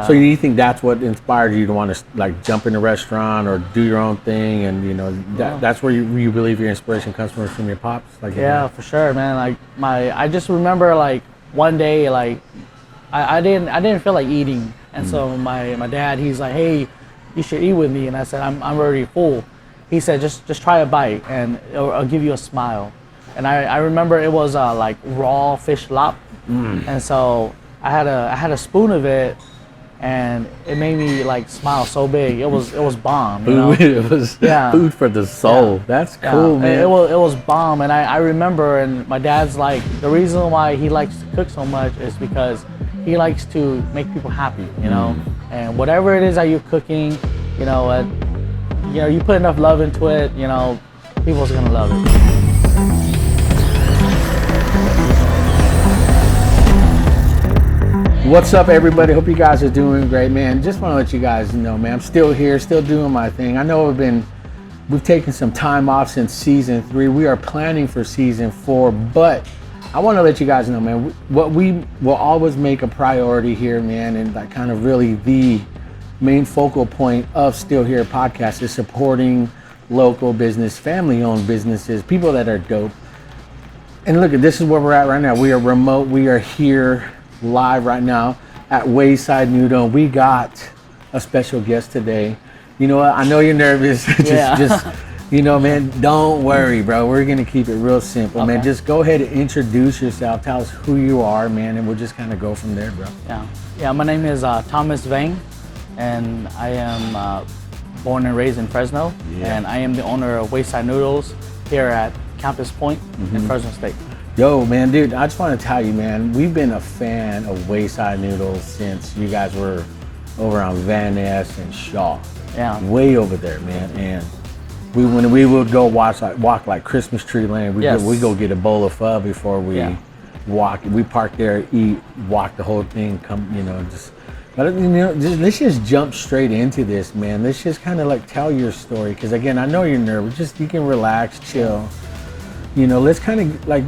So you think that's what inspired you to want to like jump in a restaurant or do your own thing, and that's where you believe your inspiration comes from your pops? Like Yeah, for sure, man. Like I just remember like one day like I didn't feel like eating, and so my dad, he's like, hey, you should eat with me, and I said I'm already full. He said just try a bite and I'll give you a smile, and I remember it was like raw fish lop, and so I had a spoon of it. And it made me like smile so big. It was bomb. You know? It was food for the soul. That's cool, man. It was bomb. And I remember, and my dad's like, the reason why he likes to cook so much is because he likes to make people happy, you know. And whatever it is that you're cooking, you put enough love into it, people's gonna love it. What's up, everybody? Hope you guys are doing great, man. Just want to let you guys know, man, I'm still here, still doing my thing. I know we've taken some time off since season 3. We are planning for season 4, but I want to let you guys know, man, what we will always make a priority here, man, and like kind of really the main focal point of Still Here podcast is supporting local business, family-owned businesses, people that are dope. And look, this is where we're at right now. We are remote. We are here live right now at Wayside Noodle. We got a special guest today. You know what? I know you're nervous. just man, don't worry, bro. We're gonna keep it real simple, okay. Man. Just go ahead and introduce yourself. Tell us who you are, man, and we'll just kind of go from there, bro. Yeah. My name is Thomas Vang, and I am born and raised in Fresno, and I am the owner of Wayside Noodles here at Campus Point in Fresno State. Yo, man, dude, I just want to tell you, man, we've been a fan of Wayside Noodles since you guys were over on Van Ness and Shaw. Yeah. Way over there, man. And when we would go walk like Christmas Tree Lane, we go get a bowl of pho before we walk. We park there, eat, walk the whole thing, let's just jump straight into this, man. Let's just kind of like tell your story. Because again, I know you're nervous. You can relax, chill. Let's kind of like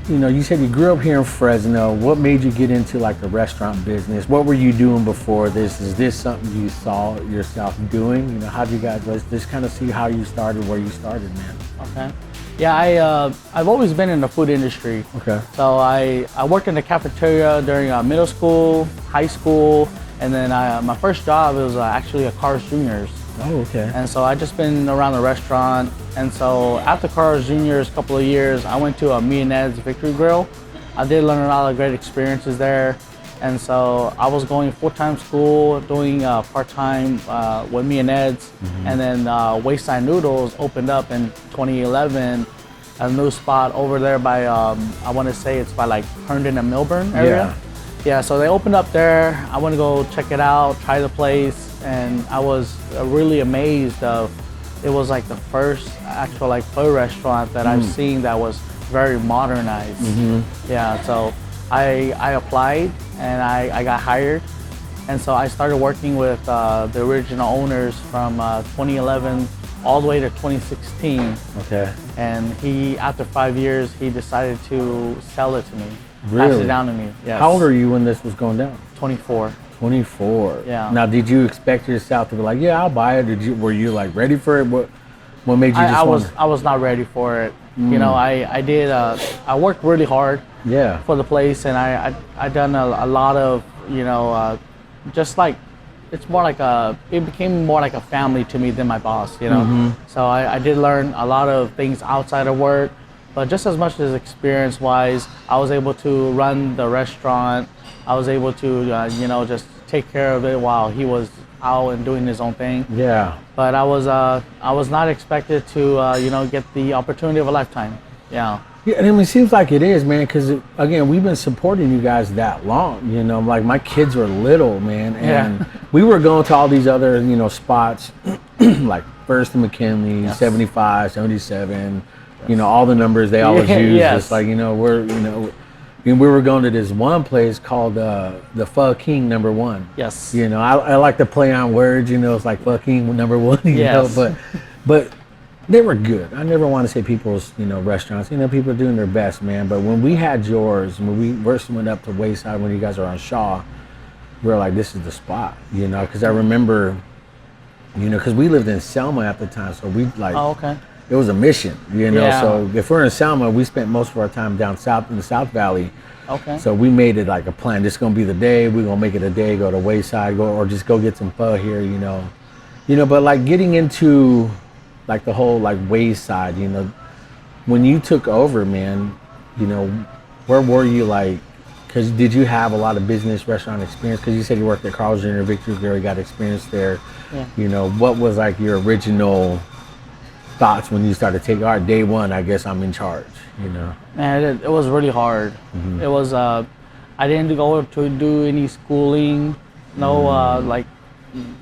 you said you grew up here in Fresno. What made you get into like the restaurant business? What were you doing before this? Is this something you saw yourself doing? How do you guys, let's just kind of see how you started, where you started, man. Okay. Yeah, I've always been in the food industry. Okay. So I worked in the cafeteria during middle school, high school, and then my first job was actually at Carl's Jr.'s. Oh, okay. And so I just been around the restaurant. And so after Carl's Jr.'s couple of years, I went to Me and Ed's Victory Grill. I did learn a lot of great experiences there. And so I was going full-time school, doing part-time with Me and Ed's. And then Wayside Noodles opened up in 2011, a new spot over there by, I want to say it's by like Herndon and Milburn area. Yeah, so they opened up there. I went to go check it out, try the place. And I was really amazed of, it was like the first actual like pho restaurant that I've seen that was very modernized. Yeah, so I applied and I got hired. And so I started working with the original owners from 2011 all the way to 2016. Okay. And after 5 years, he decided to sell it to me. Really? Pass it down to me, yes. How old are you when this was going down? 24. 24. Yeah. Now, did you expect yourself to be like, yeah, I'll buy it? Were you like ready for it? What made you I was not ready for it. I worked really hard. For the place, and I done a lot of just like it became more like a family to me than my boss. So I did learn a lot of things outside of work, but just as much as experience wise, I was able to run the restaurant. I was able to, just take care of it while he was out and doing his own thing. Yeah. But I was not expected to, get the opportunity of a lifetime. Yeah. Yeah, and it seems like it is, man, because, again, we've been supporting you guys that long, like my kids were little, man, and we were going to all these other, spots, like First and McKinley, 75, 77, all the numbers they always use. It's like, we were going to this one place called the Pho King #1. Yes. I like to play on words, it's like Pho King #1, but they were good. I never want to say people's, restaurants, people are doing their best, man. But when we had yours, when we first went up to Wayside, when you guys are on Shaw, we were like, this is the spot, you know, because I remember, you know, because we lived in Selma at the time, so we like, Oh, okay. it was a mission, you know. Yeah. So if we're in Selma, we spent most of our time down south in the South Valley. Okay. So we made it like a plan. This is gonna be the day. We're gonna make it a day. Go to Wayside, go or just go get some pho here, you know. But like getting into like the whole like Wayside, you know, when you took over, man, you know, where were you like? Because did you have a lot of business restaurant experience? Because you said you worked at Carl's Jr., Victory Grill, you got experience there. Yeah. You know, what was like your original thoughts when you started taking, all right, day one, I guess I'm in charge, you know? Man, it was really hard. It was, I didn't go to do any schooling, no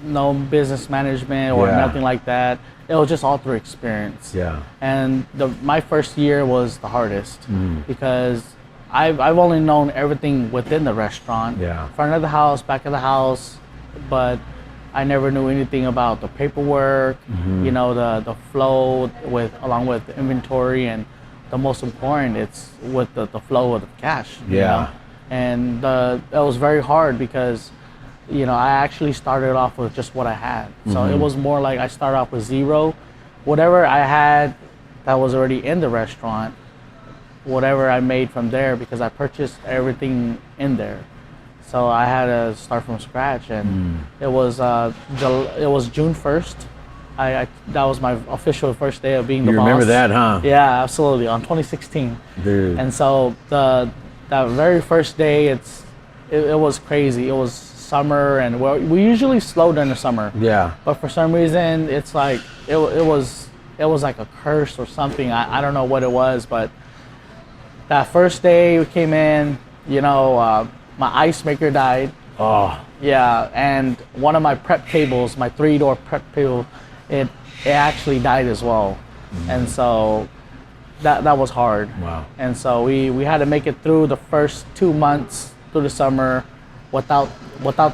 no business management or nothing like that. It was just all through experience. Yeah. And my first year was the hardest because I've only known everything within the restaurant. Yeah. Front of the house, back of the house, but I never knew anything about the paperwork, you know, the flow along with the inventory, and the most important, it's with the flow of the cash. You know? And it was very hard because, you know, I actually started off with just what I had. So it was more like I started off with zero. Whatever I had that was already in the restaurant, whatever I made from there, because I purchased everything in there. So I had to start from scratch, and it was June 1st. That was my official first day of being the boss. You remember that, huh? Yeah, absolutely, on 2016. Dude. And so that very first day, it was crazy. It was summer, and we usually slow during the summer. Yeah. But for some reason, it's like it was like a curse or something. I don't know what it was, but that first day we came in, you know, my ice maker died. Oh. Yeah, and one of my prep tables, my 3-door prep table, it actually died as well. And so that was hard. Wow. And so we had to make it through the first 2 months through the summer without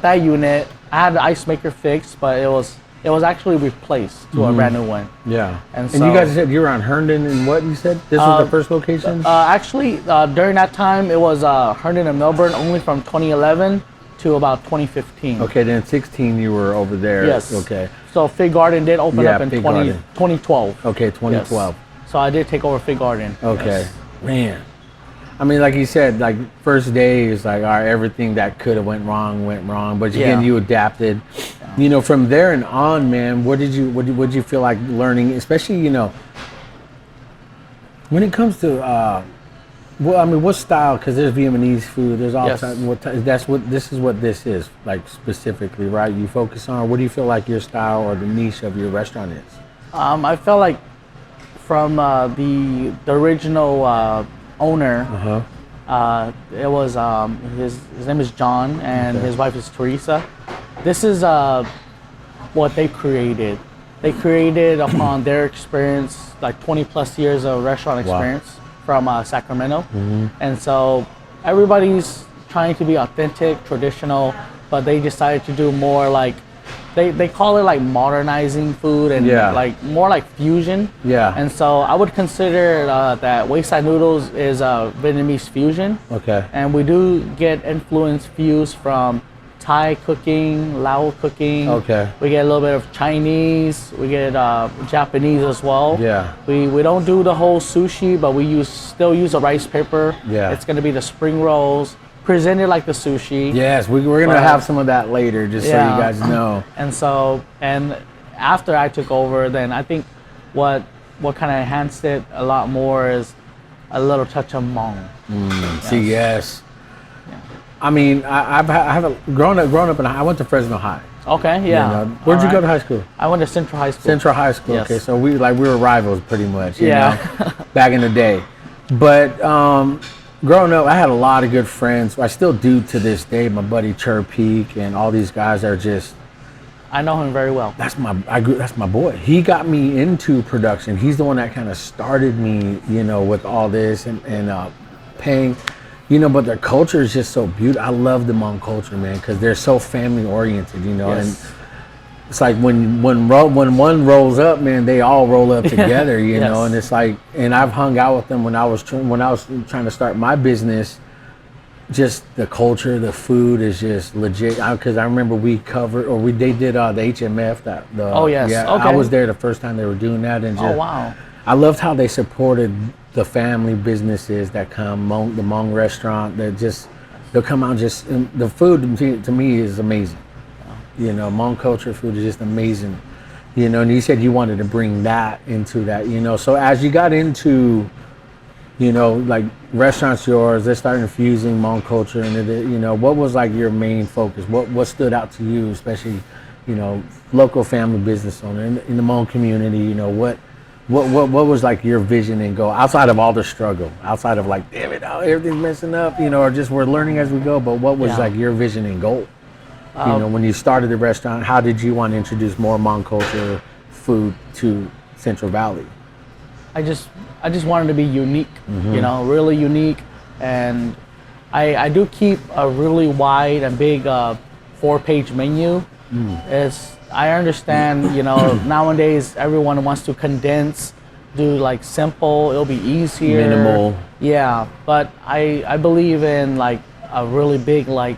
that unit. I had the ice maker fixed, but it was actually replaced to a brand new one. Yeah. And you guys said you were on Herndon and what you said? This was the first location? Actually, during that time, it was Herndon and Melbourne only from 2011 to about 2015. Okay, then 16 you were over there. Yes. Okay. So Fig Garden did open up in Fig Garden. 2012. Okay, 2012. Yes. So I did take over Fig Garden. Okay. Yes. Man. I mean, like you said, like first day is like, all right, everything that could have went wrong. But again, you adapted. Yeah. You know, from there and on, man, what did you feel like learning, especially, you know, when it comes to, well, I mean, what style? Because there's Vietnamese food. There's all types. This is what this is, like specifically, right? You focus on. What do you feel like your style or the niche of your restaurant is? I felt like from the original owner, it was his name is John, and his wife is Teresa. This is what they created. They created upon their experience, like 20 plus years of restaurant experience from Sacramento. And so everybody's trying to be authentic, traditional, but they decided to do more like, they call it like modernizing food and like more like fusion. Yeah. And so I would consider that Wayside Noodles is a Vietnamese fusion. Okay. And we do get influence fused from Thai cooking, Lao cooking. Okay. We get a little bit of Chinese. We get Japanese as well. Yeah. We don't do the whole sushi, but we still use a rice paper. Yeah. It's gonna be the spring rolls, presented like the sushi. Yes, we're gonna have some of that later, just so you guys know. And after I took over, then I think what kind of enhanced it a lot more is a little touch of Hmong. See, yes. I mean, I have grown up, and I went to Fresno High. Okay, yeah. You know, where'd you go to high school? I went to Central High School. Central High School. Yes. Okay, so we were rivals pretty much. You know, back in the day. But growing up, I had a lot of good friends. I still do to this day. My buddy Chur Peak and all these guys are just. I know him very well. That's my boy. He got me into production. He's the one that kind of started me, you know, with all this and paying. You know, but their culture is just so beautiful. I love the Hmong culture, man, because they're so family oriented, you know. Yes. And it's like when one rolls up, man, they all roll up together, you know. And it's like, and I've hung out with them when I was trying to start my business, just the culture, the food is just legit. Because I remember we covered, or they did the HMF. Oh, yes. Yeah, Okay. I was there the first time they were doing that, and just, Oh, wow. I loved how they supported the family businesses that come, the Hmong restaurant. That just they'll come out and the food to me is amazing. You know, Hmong culture food is just amazing. You know, and you said you wanted to bring that into that. You know, so as you got into, you know, like restaurants yours, they started infusing Hmong culture into it. You know, what was like your main focus? What stood out to you, especially, you know, local family business owner in the Hmong community? You know, what was like your vision and goal outside of all the struggle, outside of like, damn it, everything's messing up, you know, or just we're learning as we go. But what was like your vision and goal? You know, when you started the restaurant, how did you want to introduce more Hmong culture food to Central Valley? I just wanted to be unique, you know, really unique, and I do keep a really wide and big 4-page menu. I understand, you know, nowadays everyone wants to condense, do like simple, it'll be easier, Minimal. Yeah, but I believe in like a really big like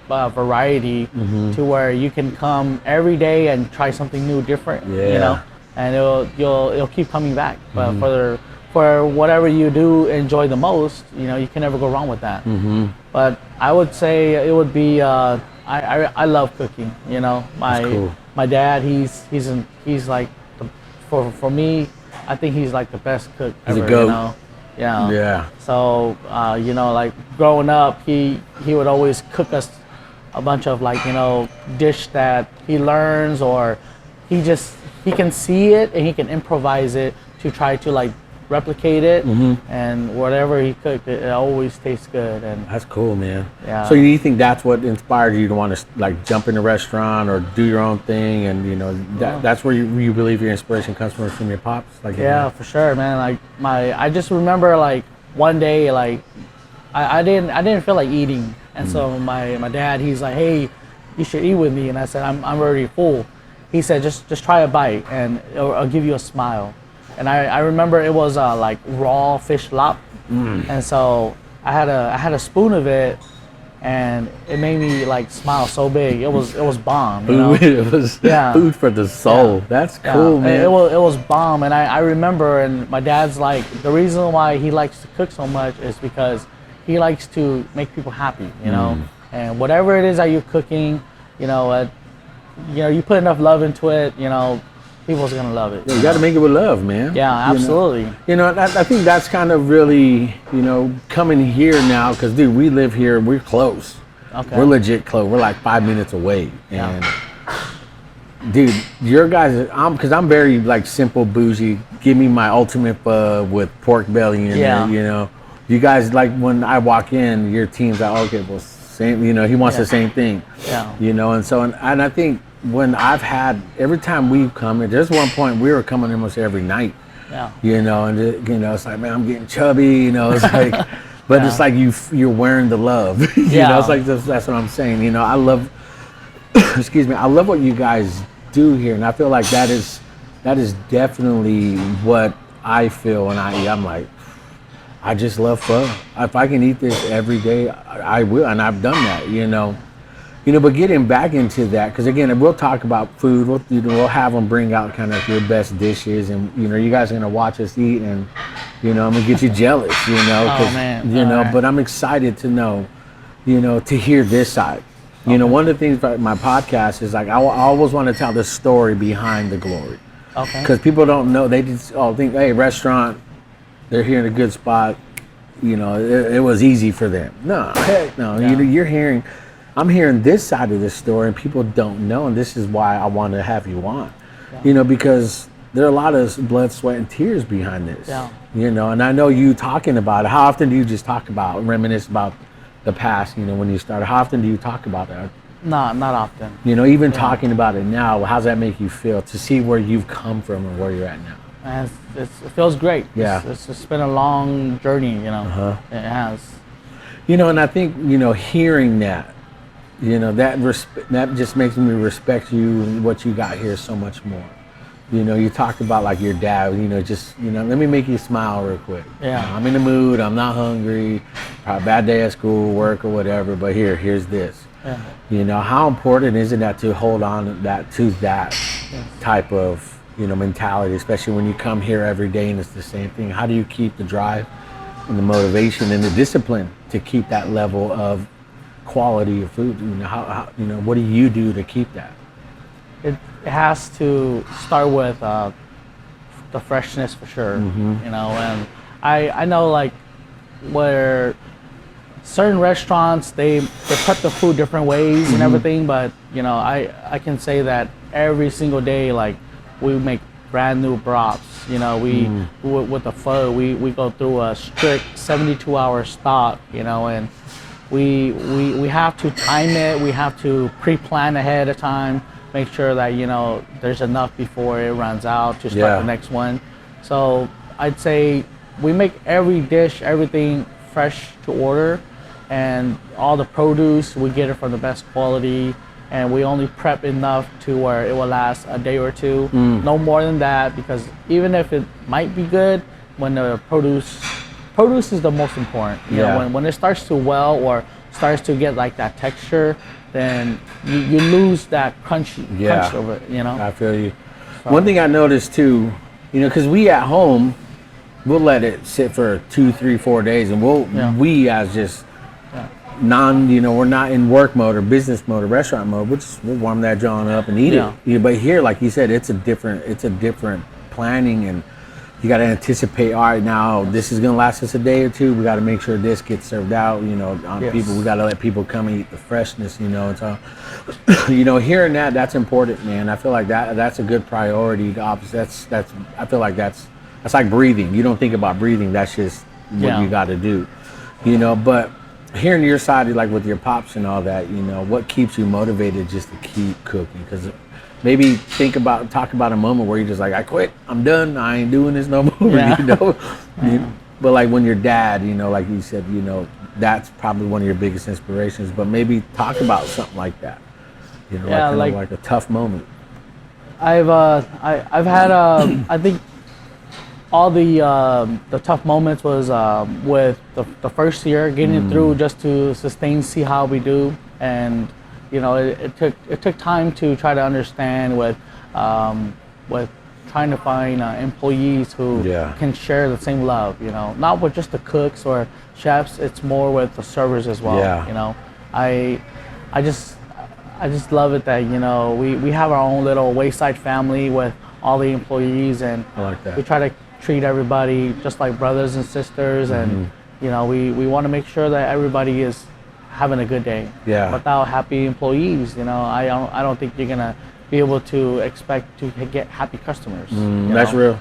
variety to where you can come every day and try something new, different, you know, and it'll keep coming back. But for whatever you do enjoy the most, you know, you can never go wrong with that. But I would say it would be I love cooking. You know, my dad he's like for me, I think he's like the best cook ever. He's a goat. You know? Yeah. So you know, like growing up, he would always cook us a bunch of like, you know, dish that he learns, or he can see it and he can improvise it to try to like replicate it, and whatever he cooked, it always tastes good. And That's cool, man. Yeah. So you think that's what inspired you to want to like jump in a restaurant or do your own thing, and you know that's where you believe your inspiration comes from your pops? Like, yeah, for sure, man. Like I just remember like one day, like I didn't feel like eating, and so my dad, he's like, hey, you should eat with me, and I said I'm already full. He said just try a bite and I'll give you a smile. And I remember it was like raw fish lop, and so I had a spoon of it, and it made me like smile so big. It was bomb. You know? It was food for the soul. Yeah. That's cool, man. It was bomb, and I remember, and my dad's like, the reason why he likes to cook so much is because he likes to make people happy, you know, and whatever it is that you're cooking, you know, you put enough love into it, you know, people's gonna love it. Yeah, you got to make it with love, man. Yeah, absolutely. You know, I think that's kind of really, you know, coming here now, because dude, we live here, we're close. Okay. We're legit close. We're like 5 minutes away, and dude, your guys, because I'm very like simple, bougie. Give me my ultimate pho with pork belly in there. You know, you guys, like when I walk in, your team's like, okay, well, same. You know, he wants the same thing. Yeah. You know, and so and I think when every time we come in, there's one point we were coming almost every night. Yeah. You know, and you know, it's like, man, I'm getting chubby. You know, it's like, but it's like you're wearing the love. You know, it's like that's what I'm saying. You know, I love. Excuse me, I love what you guys do here, and I feel like that is definitely what I when I eat. I'm like, I just love pho. If I can eat this every day, I will, and I've done that. You know, but getting back into that, because again, we'll talk about food. We'll have them bring out kind of your best dishes, and you know, you guys are gonna watch us eat, and you know, I'm gonna get you jealous. You know, oh man, you know, but I'm excited to know, you know, to hear this side. You know, one of the things about my podcast is like I always want to tell the story behind the glory. Okay. Because people don't know, they just think, hey, restaurant, they're here in a good spot. You know, it was easy for them. No, heck no. Yeah. I'm hearing this side of the story, and people don't know, and this is why I want to have you on. Yeah. You know, because there are a lot of blood, sweat, and tears behind this. Yeah. You know, and I know you talking about it. How often do you just talk about, reminisce about the past, you know, when you started? How often do you talk about that? No, not often. You know, even talking about it now, how does that make you feel to see where you've come from and where you're at now? And it feels great. Yeah. It's been a long journey, you know. It has. You know, and I think, you know, hearing that, you know, that just makes me respect you and what you got here so much more. You know, you talked about like your dad, you know, just, you know, let me make you smile real quick. Yeah. You know, I'm in the mood, I'm not hungry, probably bad day at school, work or whatever, but here's this. Yeah. You know, how important is it that to hold on to that Yes. type of, you know, mentality, especially when you come here every day and it's the same thing? How do you keep the drive and the motivation and the discipline to keep that level of quality of food? You know, how you know, what do you do to keep that? It has to start with the freshness for sure. You know, and I know like where certain restaurants they prep the food different ways and everything, but you know I can say that every single day like we make brand new broths. You know, with the pho we go through a strict 72-hour stock. You know, and we have to time it. We have to pre-plan ahead of time. Make sure that, you know, there's enough before it runs out to start the next one. So I'd say we make every dish, everything fresh to order, and all the produce, we get it from the best quality, and we only prep enough to where it will last a day or two. No more than that, because even if it might be good, when the produce is the most important. You know, when it starts to well or starts to get like that texture, then you lose that crunch of it, you know? I feel you. So. One thing I noticed too, you know, because we at home, we'll let it sit for 2, 3, 4 days, and we as just you know, we're not in work mode or business mode or restaurant mode. We'll warm that John up and eat it. You know, but here, like you said, it's a different planning, and you got to anticipate. All right, now this is gonna last us a day or two. We got to make sure this gets served out. You know, on people. We got to let people come and eat the freshness. You know, and so you know, hearing that's important, man. I feel like that's a good priority. That's I feel like that's like breathing. You don't think about breathing. That's just what you got to do. You know, but hearing your side, like with your pops and all that, you know, what keeps you motivated just to keep cooking? Because maybe talk about a moment where you're just like, I quit, I'm done, I ain't doing this no more. You know, but like when your dad, you know, like you said, you know, that's probably one of your biggest inspirations. But maybe talk about something like that. You know, like a tough moment. I've had I think all the tough moments was with the first year, getting it through just to sustain, see how we do, and you know it took time to try to understand with trying to find employees who can share the same love. You know, not with just the cooks or chefs, it's more with the servers as well. You know, I just love it that, you know, we have our own little wayside family with all the employees, and I like that. We try to treat everybody just like brothers and sisters, and you know, we want to make sure that everybody is having a good day. Without happy employees, you know, I don't think you're gonna be able to expect to get happy customers. That's real.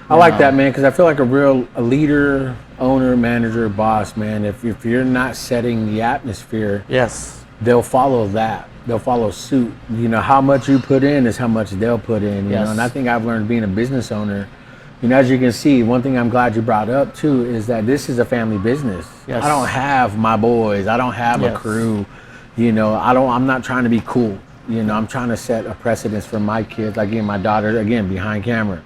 I like that, man, because I feel like a leader, owner, manager, boss, man, if you're not setting the atmosphere, they'll follow that. They'll follow suit. You know, how much you put in is how much they'll put in. You know, and I think I've learned being a business owner. You know, as you can see, one thing I'm glad you brought up too is that this is a family business. I don't have my boys. I don't have a crew. You know, I'm not trying to be cool. You know, I'm trying to set a precedence for my kids. Like, again, my daughter, again, behind camera.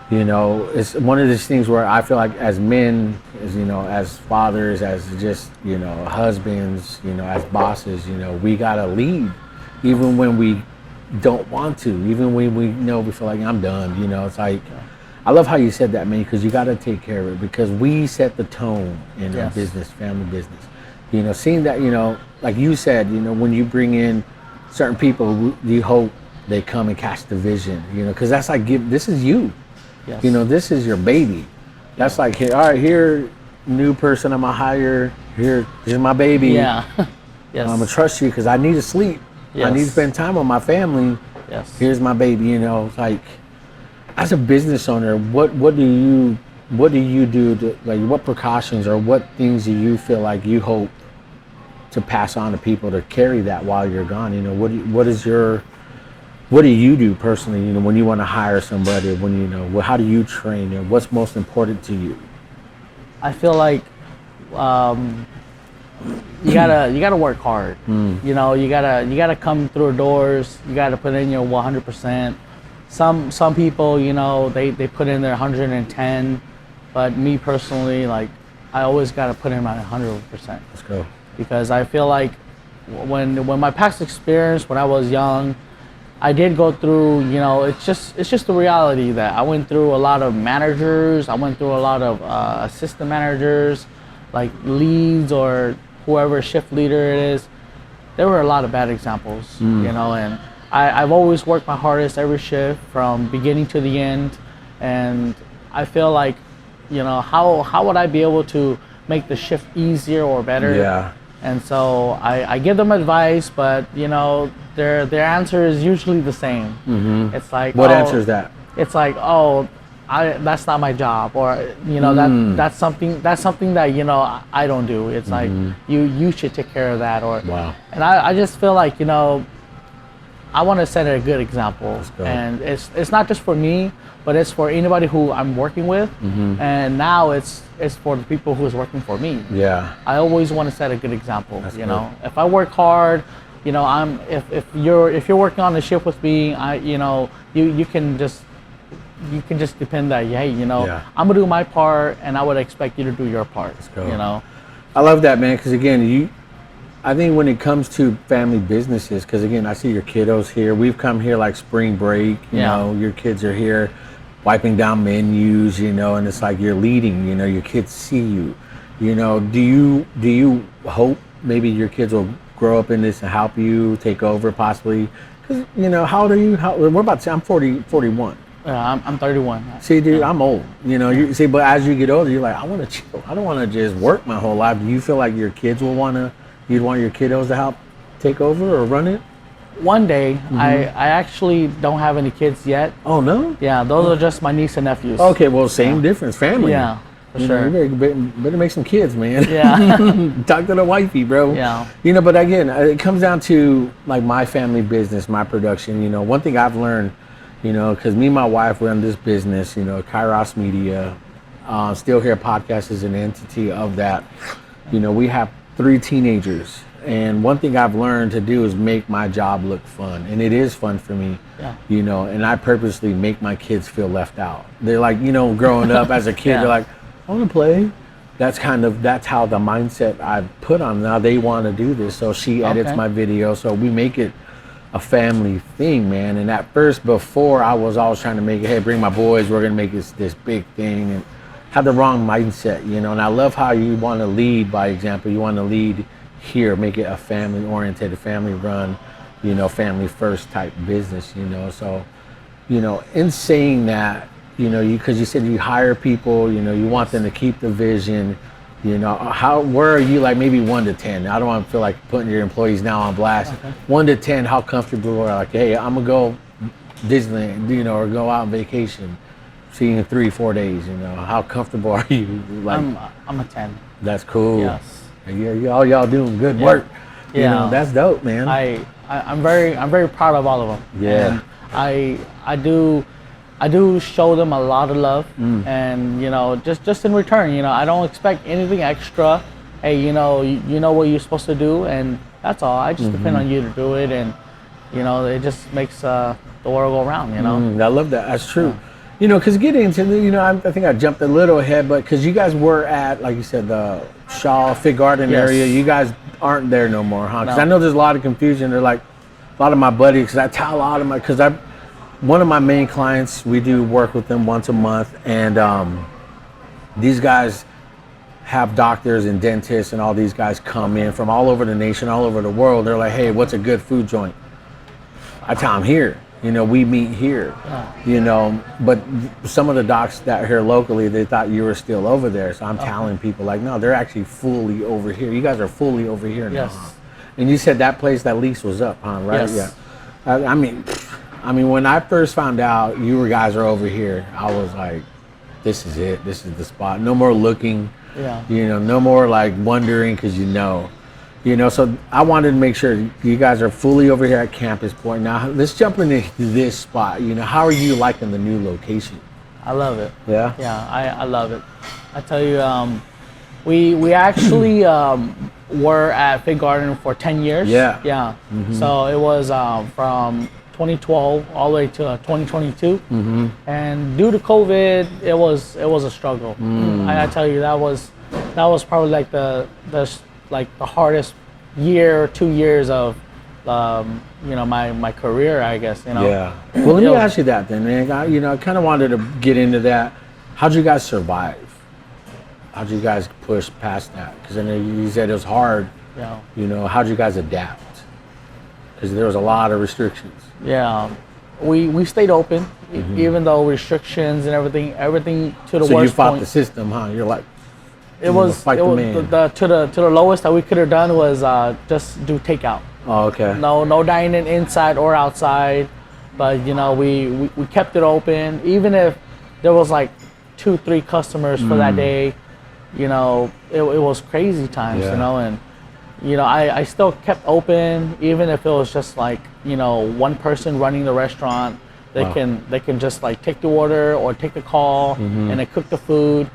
You know, it's one of these things where I feel like as men, as, you know, as fathers, as just, you know, husbands, you know, as bosses, you know, we gotta lead, even when we don't want to, even when we know we feel like I'm done. You know, it's like, I love how you said that, man, because you got to take care of it, because we set the tone in our business, family business. You know, seeing that, you know, like you said, you know, when you bring in certain people, you hope they come and catch the vision, you know, because that's like, this is you. You know, this is your baby. That's like, hey, all right, here, new person I'm going to hire, here's my baby. I'm going to trust you because I need to sleep. I need to spend time with my family. Here's my baby, you know, it's like, as a business owner, what do you do to, like, what precautions or what things do you feel like you hope to pass on to people to carry that while you're gone? You know, what do you do personally, you know, when you want to hire somebody, when, you know, how do you train, and what's most important to you? I feel like you gotta work hard. You know, you gotta come through the doors. You gotta put in your 100%. some people, you know, they put in their 110, but me personally, like, I always got to put in my 100%. Let's go. Because I feel like when my past experience, when I was young, I did go through, you know, it's just the reality that I went through a lot of managers, I went through a lot of assistant managers, like leads or whoever shift leader it is. There were a lot of bad examples, you know, and I've always worked my hardest every shift from beginning to the end, and I feel like, you know, how would I be able to make the shift easier or better? Yeah. And so I give them advice, but, you know, their answer is usually the same. It's like, What answer is that? It's like, oh, that's not my job, or, you know, that's something that, you know, I don't do. It's like, you should take care of that, or Wow. And I just feel like, you know, I want to set a good example, and it's not just for me, but it's for anybody who I'm working with, and now it's for the people who's working for me. Yeah. I always want to set a good example. That's you good. know, if I work hard, you know, if you're working on the shift with me, you know, you can just depend that, hey, you know, Yeah. I'm gonna do my part, and I would expect you to do your part. Let's go. You know. I love that, man, because again, I think when it comes to family businesses, because again, I see your kiddos here. We've come here like spring break, you know, your kids are here wiping down menus, you know, and it's like you're leading, you know, your kids see you. You know, do you hope maybe your kids will grow up in this and help you take over possibly? Because, you know, how old are you? We're about to say, I'm 41. Yeah, I'm 31. See, dude, I'm old. You know, you see, but as you get older, you're like, I want to chill. I don't want to just work my whole life. Do you feel like your kids will you'd want your kiddos to help take over or run it? One day, I actually don't have any kids yet. Oh, no? Yeah, those are just my niece and nephews. Okay, well, same difference. Family. Yeah, for You sure. know, you better make some kids, man. Yeah. Talk to the wifey, bro. Yeah. You know, but again, it comes down to like my family business, my production. You know, one thing I've learned, you know, because me and my wife run this business, you know, Kairos Media, Still Here Podcast is an entity of that. You know, we have 3 teenagers. And one thing I've learned to do is make my job look fun. And it is fun for me, you know, and I purposely make my kids feel left out. They're like, you know, growing up as a kid, they're like, I want to play. That's how the mindset I've put on. Now they want to do this. So she edits my video. So we make it a family thing, man. And at first, before, I was always trying to make it, hey, bring my boys, we're going to make this big thing. And had the wrong mindset, you know. And I love how you want to lead by example. You want to lead here, make it a family-oriented, family-run, you know, family-first type business, you know. So, you know, in saying that, you know, because you said you hire people, you know, you want them to keep the vision, you know, where are you, like maybe 1 to 10? I don't want to feel like putting your employees now on blast. 1 to 10, how comfortable are, like, hey, I'm gonna go Disneyland, you know, or go out on vacation, see you in 3-4 days, you know, how comfortable are you? Like, I'm a 10. That's cool. Yes. Yeah, all y'all doing good work. You know, that's dope, man. I'm very proud of all of them. Yeah. And I do show them a lot of love, and, you know, just in return, you know, I don't expect anything extra. Hey, you know what you're supposed to do, and that's all. I just depend on you to do it, and, you know, it just makes the world go round, you know. I love that. That's true. You know, because getting into the, you know, I think I jumped a little ahead, but because you guys were at, like you said, the Shaw Fig Garden area, you guys aren't there no more, huh? Because I know there's a lot of confusion. They're like, a lot of my buddies, because I tell a lot of my, because one of my main clients, we do work with them once a month, and these guys have doctors and dentists and all these guys come in from all over the nation, all over the world. They're like, hey, what's a good food joint? I tell them here. You know, we meet here, you know, but some of the docs that are here locally, they thought you were still over there. So I'm telling people like, no, they're actually fully over here. You guys are fully over here now. Yes. And you said that place, that lease was up, huh? Right? Yes. Yeah. I mean, when I first found out you guys are over here, I was like, this is it. This is the spot. No more looking, you know, no more like wondering because you know. You know, so I wanted to make sure you guys are fully over here at Campus Point. Now, let's jump into this spot. You know, how are you liking the new location? I love it. Yeah? Yeah, I love it. I tell you, we actually were at Fig Garden for 10 years. Yeah. Yeah. So it was from 2012 all the way to 2022. And due to COVID, it was a struggle. I tell you, that was probably like the hardest year or 2 years of my career, I guess. Yeah. Well, let me ask you that then, man. I kind of wanted to get into that. How'd you guys survive? How'd you guys push past that? Because I know you said it was hard. Yeah. How'd you guys adapt? Because there was a lot of restrictions. Yeah. We stayed open, even though restrictions and everything to the worst point. So you fought the system, huh? You're like, to the lowest that we could have done was just do takeout. Oh, okay. No dining inside or outside, but we kept it open. Even if there was like 2-3 customers for that day, it was crazy times, and I still kept open, even if it was just like one person running the restaurant. They can just like take the order or take the call and then cook the food,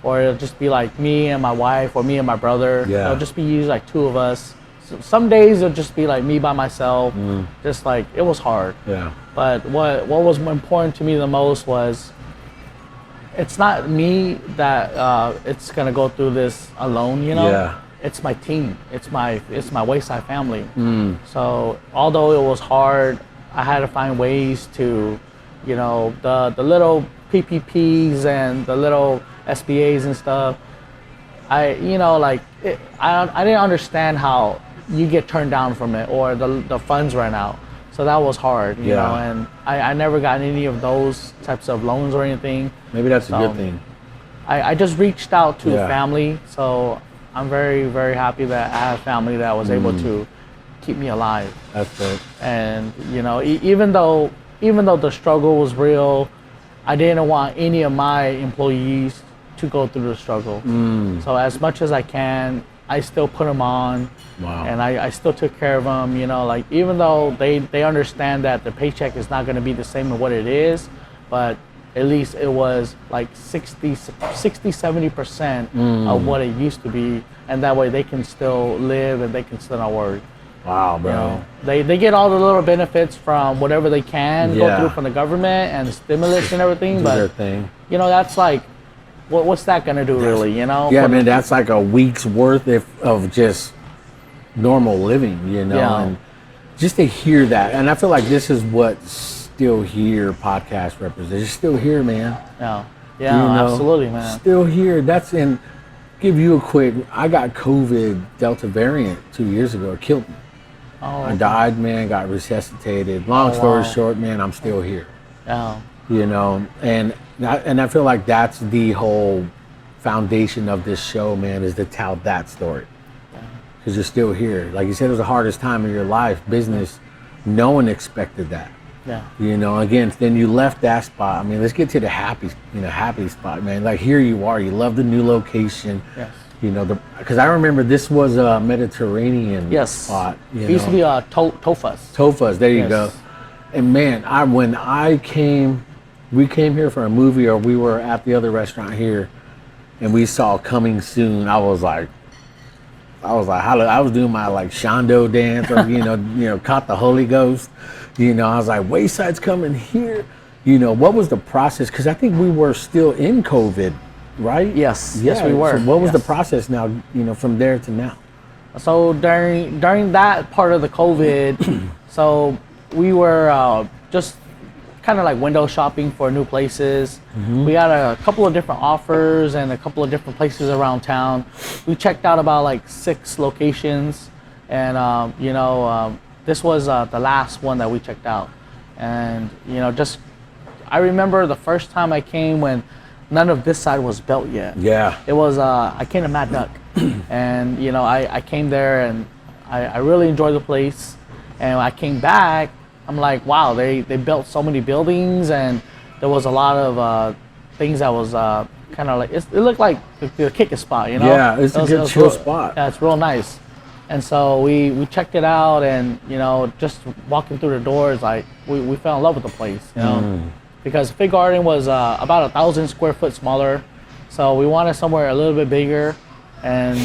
or it'll just be like me and my wife or me and my brother. It'll just be usually like 2 of us. Some days it'll just be like me by myself. Just like, it was hard. Yeah. But what was important to me the most was, it's not me that it's gonna go through this alone. Yeah. It's my team. It's my Wayside family. So although it was hard, I had to find ways to, the little PPPs and the little SBAs and stuff. I didn't understand how you get turned down from it, or the funds ran out. So that was hard, you know, and I never got any of those types of loans or anything. Maybe that's a good thing. I just reached out to family, so I'm very, very happy that I have family that was able to keep me alive. That's good. And even though the struggle was real, I didn't want any of my employees to go through the struggle. So as much as I can, I still put them on. Wow. And I still took care of them, like, even though they understand that the paycheck is not going to be the same as what it is, but at least it was like 60-70% of what it used to be, and that way they can still live and they can still not worry. Wow, bro. They get all the little benefits from whatever they can go through from the government and the stimulus and everything, but their thing. That's like, what's that gonna do, really? Yeah, man, that's like a week's worth of just normal living, and just to hear that. And I feel like this is what Still Here podcast represents. It's still here, man. Yeah, absolutely, man. Still here. Give you a quick, I got COVID Delta variant 2 years ago. It killed me. I died, man, got resuscitated. Long story short, man, I'm still here. Yeah. And I feel like that's the whole foundation of this show, man, is to tell that story. Because you're still here. Like you said, it was the hardest time of your life, business. No one expected that. Yeah. Again, then you left that spot. I mean, let's get to the happy spot, man. Like, here you are. You love the new location. Yes. Because I remember this was a Mediterranean spot. It used to be Tofas. Tofas, there you go. And man, we came here for a movie, or we were at the other restaurant here, and we saw Coming Soon. I was like, I was doing my like Shondo dance, or caught the Holy Ghost. I was like, Wayside's coming here. What was the process? Because I think we were still in COVID, right? Yes, we were. So what was the process now? From there to now. So during that part of the COVID, so we were just kind of like window shopping for new places. We got a couple of different offers and a couple of different places around town. We checked out about like 6 locations, and this was the last one that we checked out. And I remember the first time I came when none of this side was built yet. Yeah. It was I came to Mad Duck, and I came there and I really enjoyed the place. And when I came back, I'm like, wow, they built so many buildings, and there was a lot of things that was kind of like, it looked like the kick spot, Yeah, it's a good chill spot. Yeah, it's real nice. And so we checked it out, and just walking through the doors, like we fell in love with the place, because Fig Garden was about 1,000 square foot smaller, so we wanted somewhere a little bit bigger. And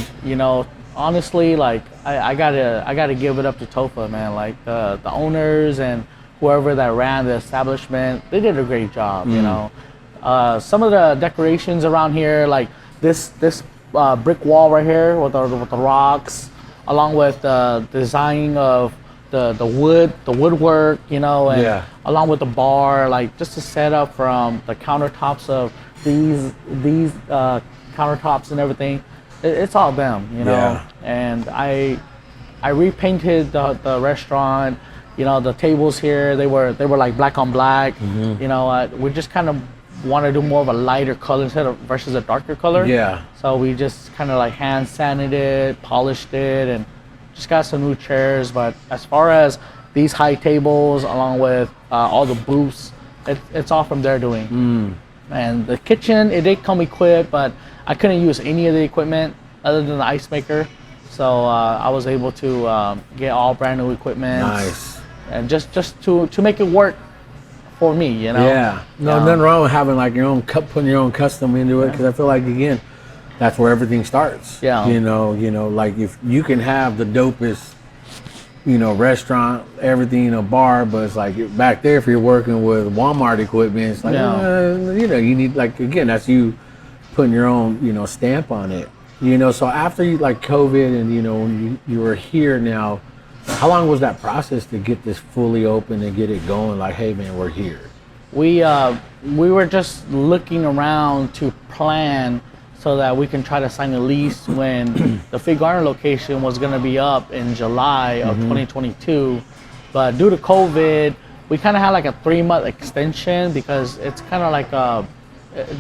honestly, like I gotta give it up to Tofa, man. Like the owners and whoever that ran the establishment, they did a great job. You know, some of the decorations around here, like this brick wall right here with the rocks, along with the design of the woodwork, you know, and along with the bar, like just the setup from the countertops of these countertops and everything, it's all them, you know. And I repainted the restaurant, you know, the tables here, they were like black on black, you know. We just kind of want to do more of a lighter color instead of versus a darker color. So we just kind of like hand sanded it, polished it, and just got some new chairs. But as far as these high tables, along with all the booths, it's all from their doing. And the kitchen, it did come equipped, but I couldn't use any of the equipment other than the ice maker. So I was able to get all brand new equipment. Nice. And just to make it work for me, you know. Nothing wrong with having like your own putting your own custom into it, because I feel like, again, that's where everything starts. You know, like if you can have the dopest, you know, restaurant, everything, you know, bar, but it's like back there, if you're working with Walmart equipment, it's like, you know, you need, like, again, that's you putting your own, you know, stamp on it. You know, so after you, like, COVID and, you know, when you were here now, how long was that process to get this fully open and get it going? Like, hey man, we're here. We were just looking around to plan so that we can try to sign a lease when the Fig Garden location was going to be up in July of 2022. But due to COVID, we kind of had like a 3-month extension, because it's kind of like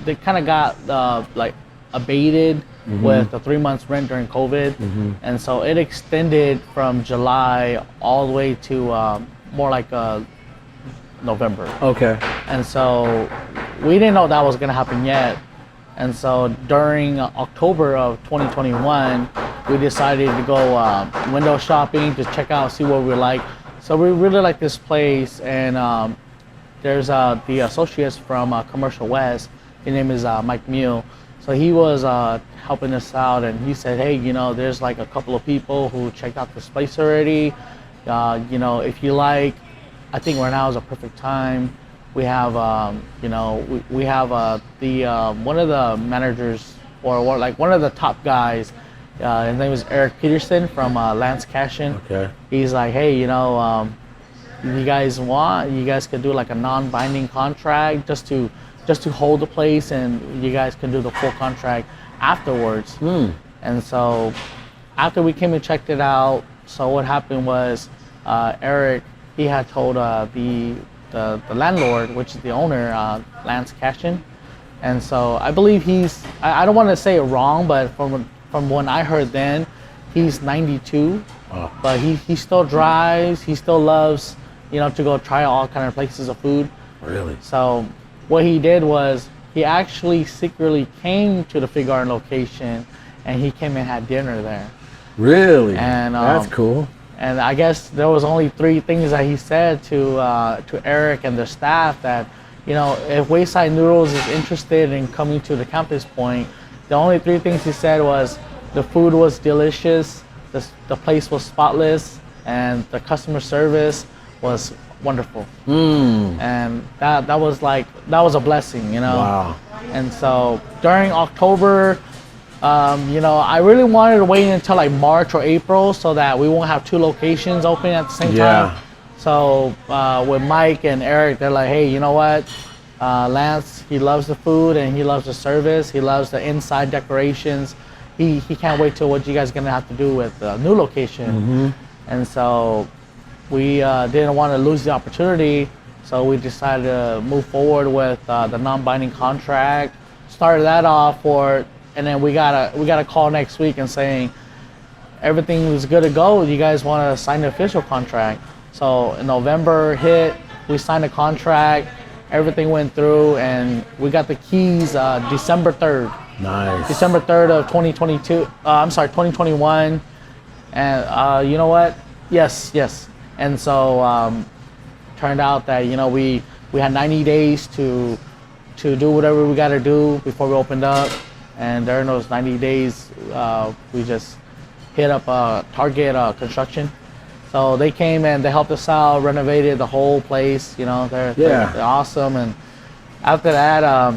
they kind of got like abated with the 3 months rent during COVID. And so it extended from July all the way to more like November. And so we didn't know that was gonna happen yet. And so during October of 2021, we decided to go window shopping to check out, see what we like. So we really like this place, and there's the associates from Commercial West. His name is Mike Mule. So he was helping us out, and he said, hey, you know, there's like a couple of people who checked out this place already. You know, if you like, I think right now is a perfect time. We have, you know, we have the one of the managers, or like one of the top guys. His name is Eric Peterson from Lance Cashin. He's like, hey, you know, you guys could do like a non-binding contract just to hold the place, and you guys can do the full contract afterwards. And so after we came and checked it out, so what happened was Eric, he had told the landlord, which is the owner, Lance Cashin. And so I believe I don't want to say it wrong, but from when I heard then, he's 92, but he still drives, he still loves, you know, to go try all kind of places of food. Really? So what he did was he actually secretly came to the Fig Garden location, and he came and had dinner there. Really? And that's cool. And I guess there was only 3 things that he said to Eric and the staff, that, you know, if Wayside Noodles is interested in coming to the Campus Point, the only 3 things he said was the food was delicious, the place was spotless, and the customer service was wonderful. And that was a blessing, you know. Wow. And so during October, you know, I really wanted to wait until like March or April so that we won't have 2 locations open at the same time. So with Mike and Eric, they're like, hey, you know what? Lance, he loves the food and he loves the service. He loves the inside decorations. He can't wait till what you guys are gonna have to do with the new location. And so we didn't want to lose the opportunity, so we decided to move forward with the non-binding contract. Started that off and then we got a call next week and saying everything was good to go. You guys want to sign the official contract? So in November hit, we signed a contract. Everything went through, and we got the keys December 3rd. Nice. December 3rd of 2022. I'm sorry, 2021. And you know what? Yes. And so turned out that, you know, we had 90 days to do whatever we got to do before we opened up. And during those 90 days, we just hit up Target Construction. So they came and they helped us out, renovated the whole place. You know, they're awesome. And after that,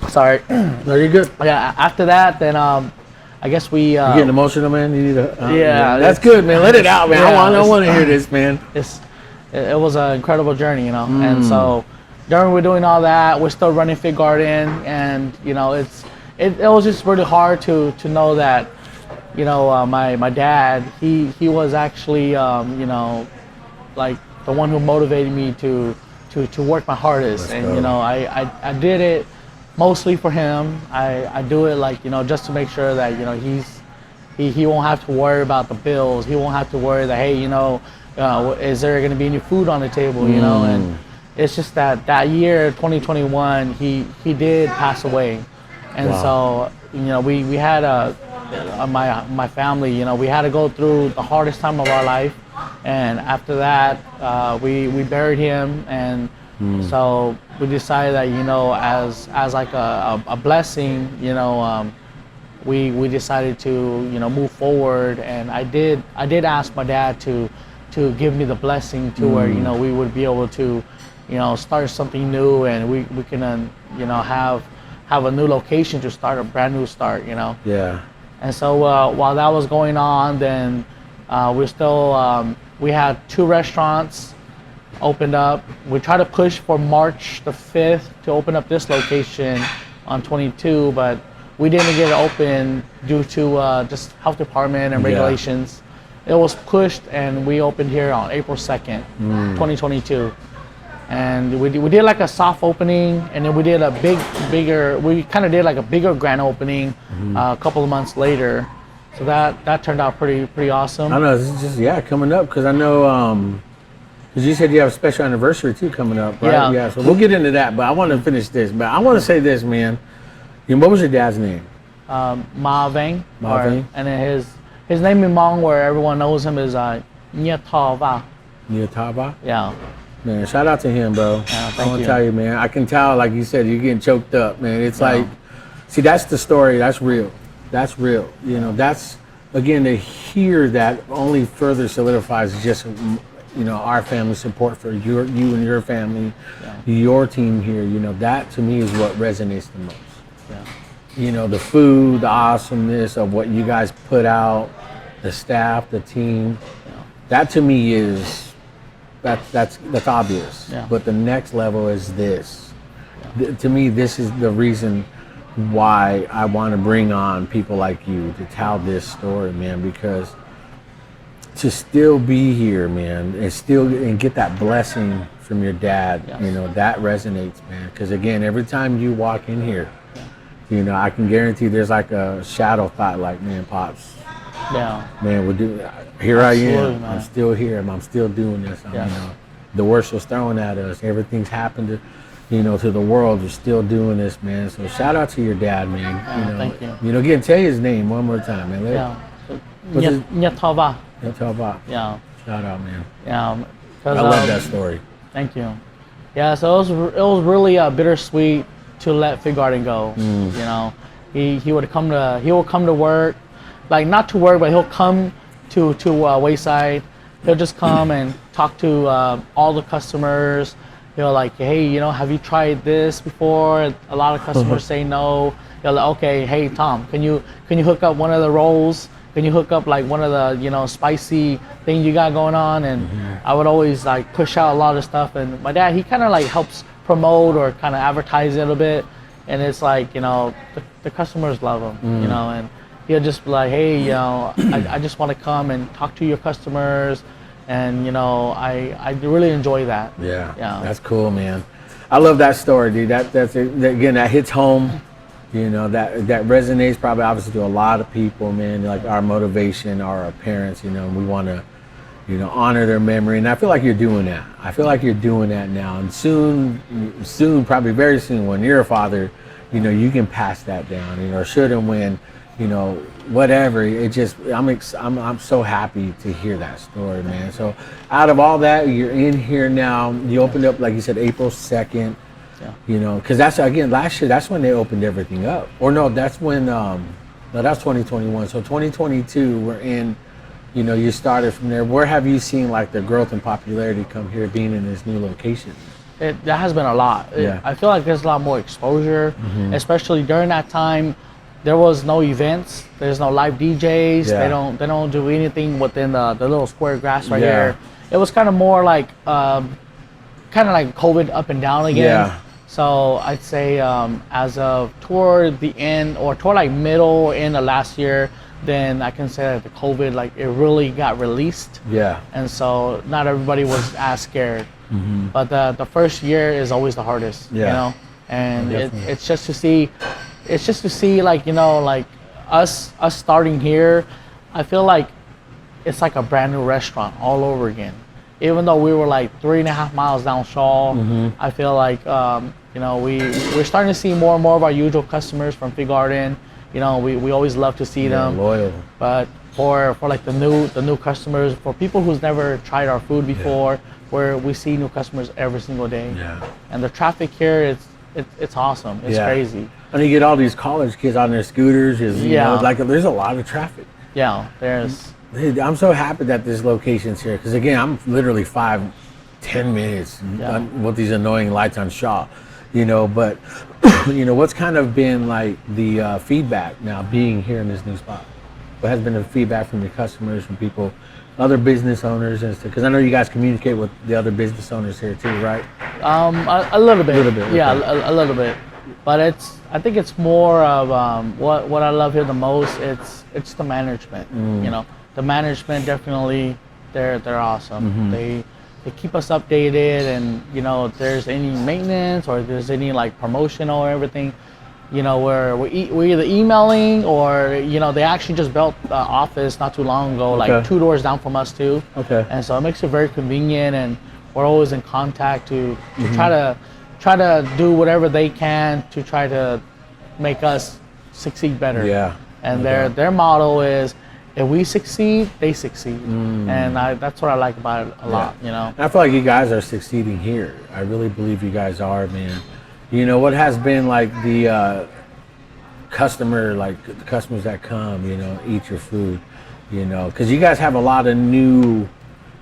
sorry. No, you're good. Yeah, after that, then I guess we. You getting emotional, man? You need a. Yeah, that's good, man. Let it out, man. Yeah, I don't want to hear this, man. It was an incredible journey, you know. And so during we're doing all that, we're still running Fit Garden, and you know, it was just really hard to know that, you know, my dad, he was actually, you know, like the one who motivated me to work my hardest. And you know, I did it mostly for him. I do it like, you know, just to make sure that, you know, he won't have to worry about the bills. He won't have to worry that, hey, you know, is there going to be any food on the table, you know? And it's just that year, 2021, he did pass away. And so, you know, we had my family, you know, we had to go through the hardest time of our life. And after that, we buried him. And so we decided that, you know, as like a blessing, you know, we decided to, you know, move forward. And I did ask my dad to give me the blessing to where, you know, we would be able to, you know, start something new, and we can, you know, have a new location to start a brand new start, you know. Yeah. And so while that was going on, then we had 2 restaurants opened up. We tried to push for March the 5th to open up this location on 22, but we didn't get it open due to just health department and regulations. It was pushed, and we opened here on April 2nd, 2022. And we did like a soft opening, and then we did a bigger grand opening a couple of months later. So that turned out pretty awesome. I know, this is just, coming up, because I know, because you said you have a special anniversary too coming up, right? Yeah, so we'll get into that, but I want to finish this. But I want to say this, man. What was your dad's name? Vang. Vang. And then his name in Hmong, where everyone knows him, is Nya Tava. Nya Tava? Yeah. Man, shout out to him, bro. Thank I want you. to tell you, man. I can tell, like you said, you're getting choked up, man. It's like, see, that's the story. That's real. That's real. You know, that's, again, to hear that only further solidifies just, you know, our family support for you and your family, your team here. You know, that to me is what resonates the most. Yeah. You know, the food, the awesomeness of what you guys put out, the staff, the team. That to me is, that's obvious. Yeah. But the next level is this. To me, this is the reason why I want to bring on people like you to tell this story, man, because to still be here, man, and get that blessing from your dad, you know, that resonates, man. Because again, every time you walk in here, you know, I can guarantee there's like a shadow thought, like, man, Pops, man, here I am. Man. I'm still here. I'm still doing this. You know, the worst was thrown at us. Everything's happened to, you know, to the world. You're still doing this, man. So shout out to your dad, man. You know, thank you. You know, again, tell his name one more time, man. Nya Tava. Nya Tava. Yeah. Shout out, man. Yeah. I love that story. Thank you. Yeah. So it was really bittersweet to let Fit Garden go. You know, he would come to work, like not to work, but he'll come to Wayside. He'll just come and talk to all the customers. He'll like, hey, you know, have you tried this before? A lot of customers say no. He'll like, okay, hey Tom, can you hook up one of the rolls? Can you hook up like one of the, you know, spicy thing you got going on? And I would always like push out a lot of stuff. And my dad, he kind of like helps promote or kind of advertise it a bit. And it's like, you know, the customers love him, you know, and he'll just be like, hey, you know, I just want to come and talk to your customers. And, you know, I really enjoy that. Yeah. That's cool, man. I love that story, dude. Again, that hits home. You know, that resonates probably obviously to a lot of people, man. Like our motivation, our parents, you know, we want to, you know, honor their memory. And I feel like you're doing that. I feel like you're doing that now. And soon, probably very soon, when you're a father, you know, you can pass that down, you know, should and when, you know, whatever. It just, I'm so happy to hear that story, man. So out of all that, you're in here now. You opened up, like you said, April 2nd. You know, because that's, again, last year, that's when they opened everything up. Or no, that's when, no, that's 2021. So 2022, we're in You know, you started from there. Where have you seen like the growth and popularity come here, being in this new location? That has been a lot. Yeah. I feel like there's a lot more exposure, especially during that time. There was no events. There's no live DJs. Yeah. They don't do anything within the little square grass right Yeah. here. It was kind of more like kind of like COVID up and down again. Yeah. So I'd say as of toward the end or toward like middle or end of last year, then I can say that the COVID, like it really got released. Yeah. And so not everybody was as scared. But the first year is always the hardest, Yeah. you know? And Definitely. it's just to see like, you know, like us starting here, I feel like it's like a brand new restaurant all over again. Even though we were like 3.5 miles down Shaw, I feel like you know, we're starting to see more and more of our usual customers from Fig Garden. You know, we always love to see them. Loyal. But for like the new customers, for people who's never tried our food before, where we see new customers every single day. Yeah. And the traffic here, it's awesome. It's crazy. And you get all these college kids on their scooters. You know, like there's a lot of traffic. Yeah, there's. I'm so happy that this location's here because again, I'm literally 5-10 minutes with these annoying lights on Shaw, you know. But you know, what's kind of been like the feedback now being here in this new spot? What has been the feedback from your customers, from people, other business owners, and stuff? Because I know you guys communicate with the other business owners here too, right? A little bit. Yeah, okay. a little bit. But I think it's more of what I love here the most. It's the management. You know, the management definitely they're awesome. They keep us updated, and you know, if there's any maintenance or if there's any like promotional or everything, you know, we're either emailing or you know, they actually just built the office not too long ago, like 2 doors down from us too. Okay. And so it makes it very convenient, and we're always in contact to try to do whatever they can to try to make us succeed better. Yeah. And their motto is, if we succeed, they succeed. And that's what I like about it a lot, you know. I feel like you guys are succeeding here. I really believe you guys are, man. You know, what has been like the the customers that come, you know, eat your food, you know, because you guys have a lot of new.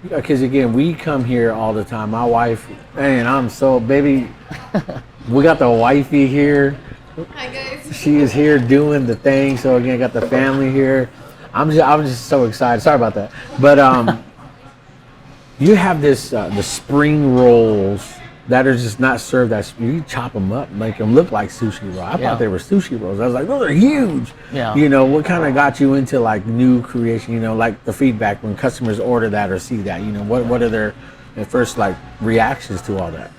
Because again, we come here all the time. My wife, man, I'm so baby. We got the wifey here. Hi guys. She is here doing the thing. So again, got the family here. I'm just so excited. Sorry about that. But you have this the spring rolls that are just not served as you chop them up, make them look like sushi rolls. I thought they were sushi rolls. I was like, those are huge. Yeah. You know, what kind of got you into like new creation? You know, like the feedback when customers order that or see that. You know, what are their first like reactions to all that?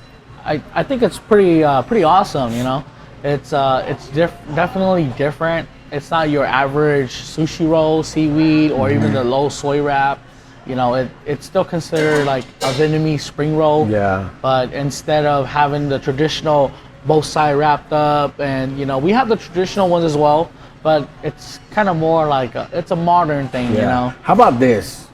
I think it's pretty awesome. You know, it's definitely different. It's not your average sushi roll, seaweed, or even the low soy wrap. You know, it's still considered like a Vietnamese spring roll. Yeah. But instead of having the traditional both side wrapped up, and you know, we have the traditional ones as well, but it's kind of more like it's a modern thing. You know. How about this?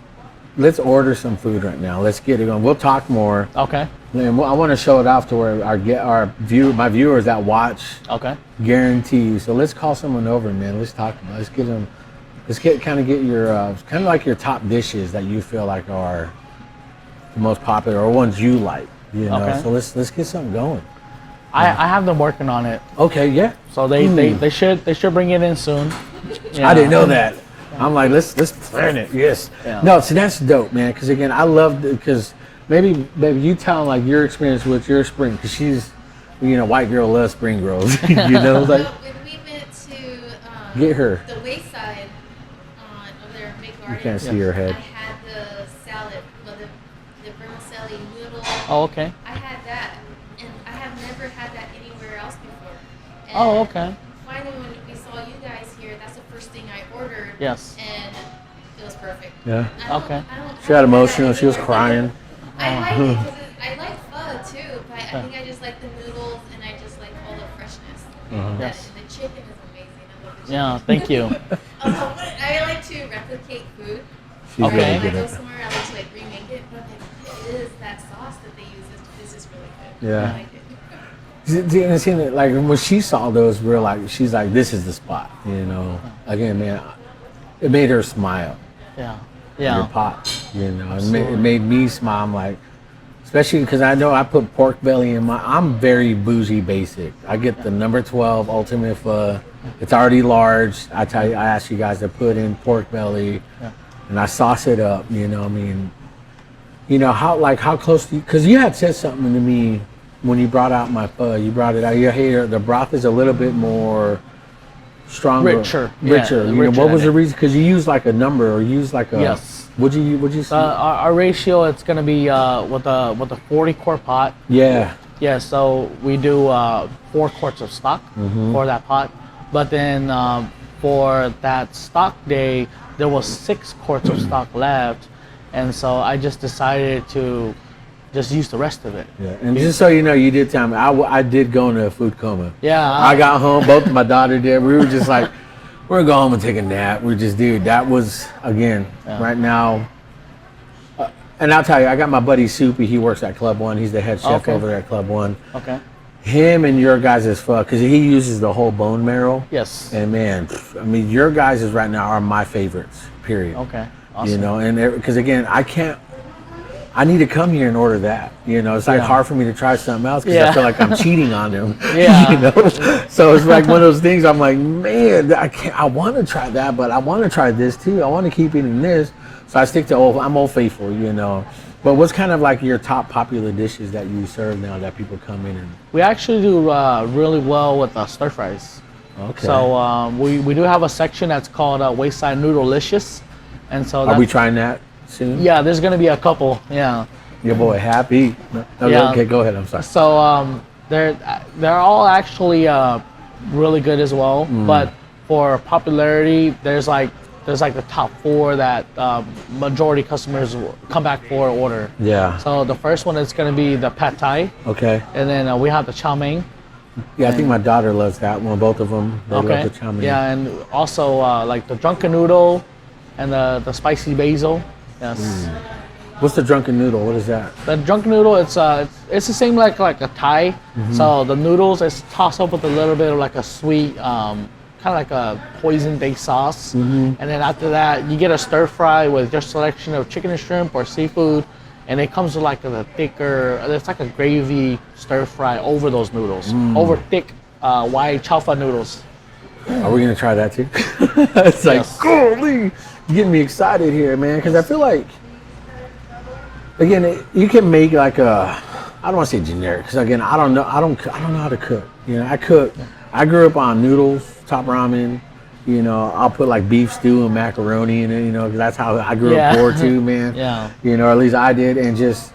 Let's order some food right now. Let's get it going. We'll talk more. Okay. And I want to show it off to where my viewers that watch. Okay. Guarantee you. So let's call someone over, man. Let's talk about. Let's get them. Let's get your kind of like your top dishes that you feel like are the most popular or ones you like. You know. Okay. So let's get something going. I have them working on it. Okay. Yeah. So they should bring it in soon. I didn't know that. I'm like, let's plan it. Yes. Yeah. No, see, that's dope, man. Because again, I love because maybe you tell them like your experience with your spring, because she's, you know, white girl loves spring rolls. You know, like When we went to get her. the wayside over there in Big Garden, You can't see her I head. had the salad, well, the vermicelli noodle. Oh, okay. I had that, and I have never had that anywhere else before. And Oh, okay. Finally, when we saw you guys here, that's the first thing I ordered. Yes. And it was perfect. Yeah. Okay. She got emotional. She was crying. I like it because I like pho too, but I think I just like the noodles and I just like all the freshness. Yes. And the chicken is amazing. I love the chicken. Yeah. Thank you. I like to replicate food. She's Okay. really When I good go at that. somewhere, I like to like remake it, but it is that sauce that they use is just really good. Yeah. I like it. See, like when she saw those, we're like, she's like, this is the spot. You know. Again, man, it made her smile. Yeah. Yeah. your pot. You know, it made me smile. I'm like, especially because I know I put pork belly in my. I'm very bougie basic. I get the number 12 ultimate pho. It's already large. I asked you guys to put in pork belly, and I sauce it up. You know, I mean, you know how close do you? Because you had said something to me when you brought out my pho. You brought it out. Your hair, the broth is a little bit more stronger, richer. You know, what was the reason? Because you use like a number or use like a. Yes. Would you say? Our ratio, it's gonna be with a 40 quart pot. Yeah. Yeah. So we do 4 quarts of stock for that pot, but then for that stock day, there was 6 quarts of stock left, and so I just decided to just use the rest of it. Yeah. And just so you know, you did tell me I did go into a food coma. Yeah. I got home. Both of my daughter did. We were just like. We're gonna go home and take a nap. We just, dude, that was, again, right now. And I'll tell you, I got my buddy Soupy. He works at Club One. He's the head chef over there at Club One. Okay. Him and your guys' pho, because he uses the whole bone marrow. Yes. And man, I mean, your guys' right now are my favorites, period. Okay. Awesome. You know, and because again, I need to come here and order that. You know, it's like hard for me to try something else because I feel like I'm cheating on them. Yeah. You know, so it's like one of those things. I'm like, man, I want to try that, but I want to try this too. I want to keep eating this, so I stick to I'm Old Faithful. You know, but what's kind of like your top popular dishes that you serve now that people come in and? We actually do really well with stir fries. Okay. So we do have a section that's called Wayside Noodleicious, and so are we trying that soon? Yeah, there's gonna be a couple. Yeah. Your boy Happy. No, okay, go ahead. I'm sorry. So they're all actually really good as well. But for popularity, there's like the top 4 that majority customers will come back for order. Yeah. So the first one is gonna be the pad thai. Okay. And then we have the chow mein. Yeah, I think my daughter loves that one. Both of them. They love the chow mein. Yeah, and also like the drunken noodle and the spicy basil. Yes. What's the drunken noodle? What is that? The drunken noodle, it's the same like a Thai. So the noodles is tossed up with a little bit of like a sweet, kind of like a poison-based sauce. And then after that, you get a stir fry with your selection of chicken and shrimp or seafood, and it comes with like a thicker. It's like a gravy stir fry over those noodles, over thick white chow pho noodles. Are we gonna try that too? It's like, holy, you're getting me excited here, man, because I feel like, again, you can make like I don't want to say generic, because again, I don't know how to cook. You know, I grew up on noodles, top ramen. You know, I'll put like beef stew and macaroni in it. You know, because that's how I grew up poor too, man. Yeah. You know, or at least I did, and just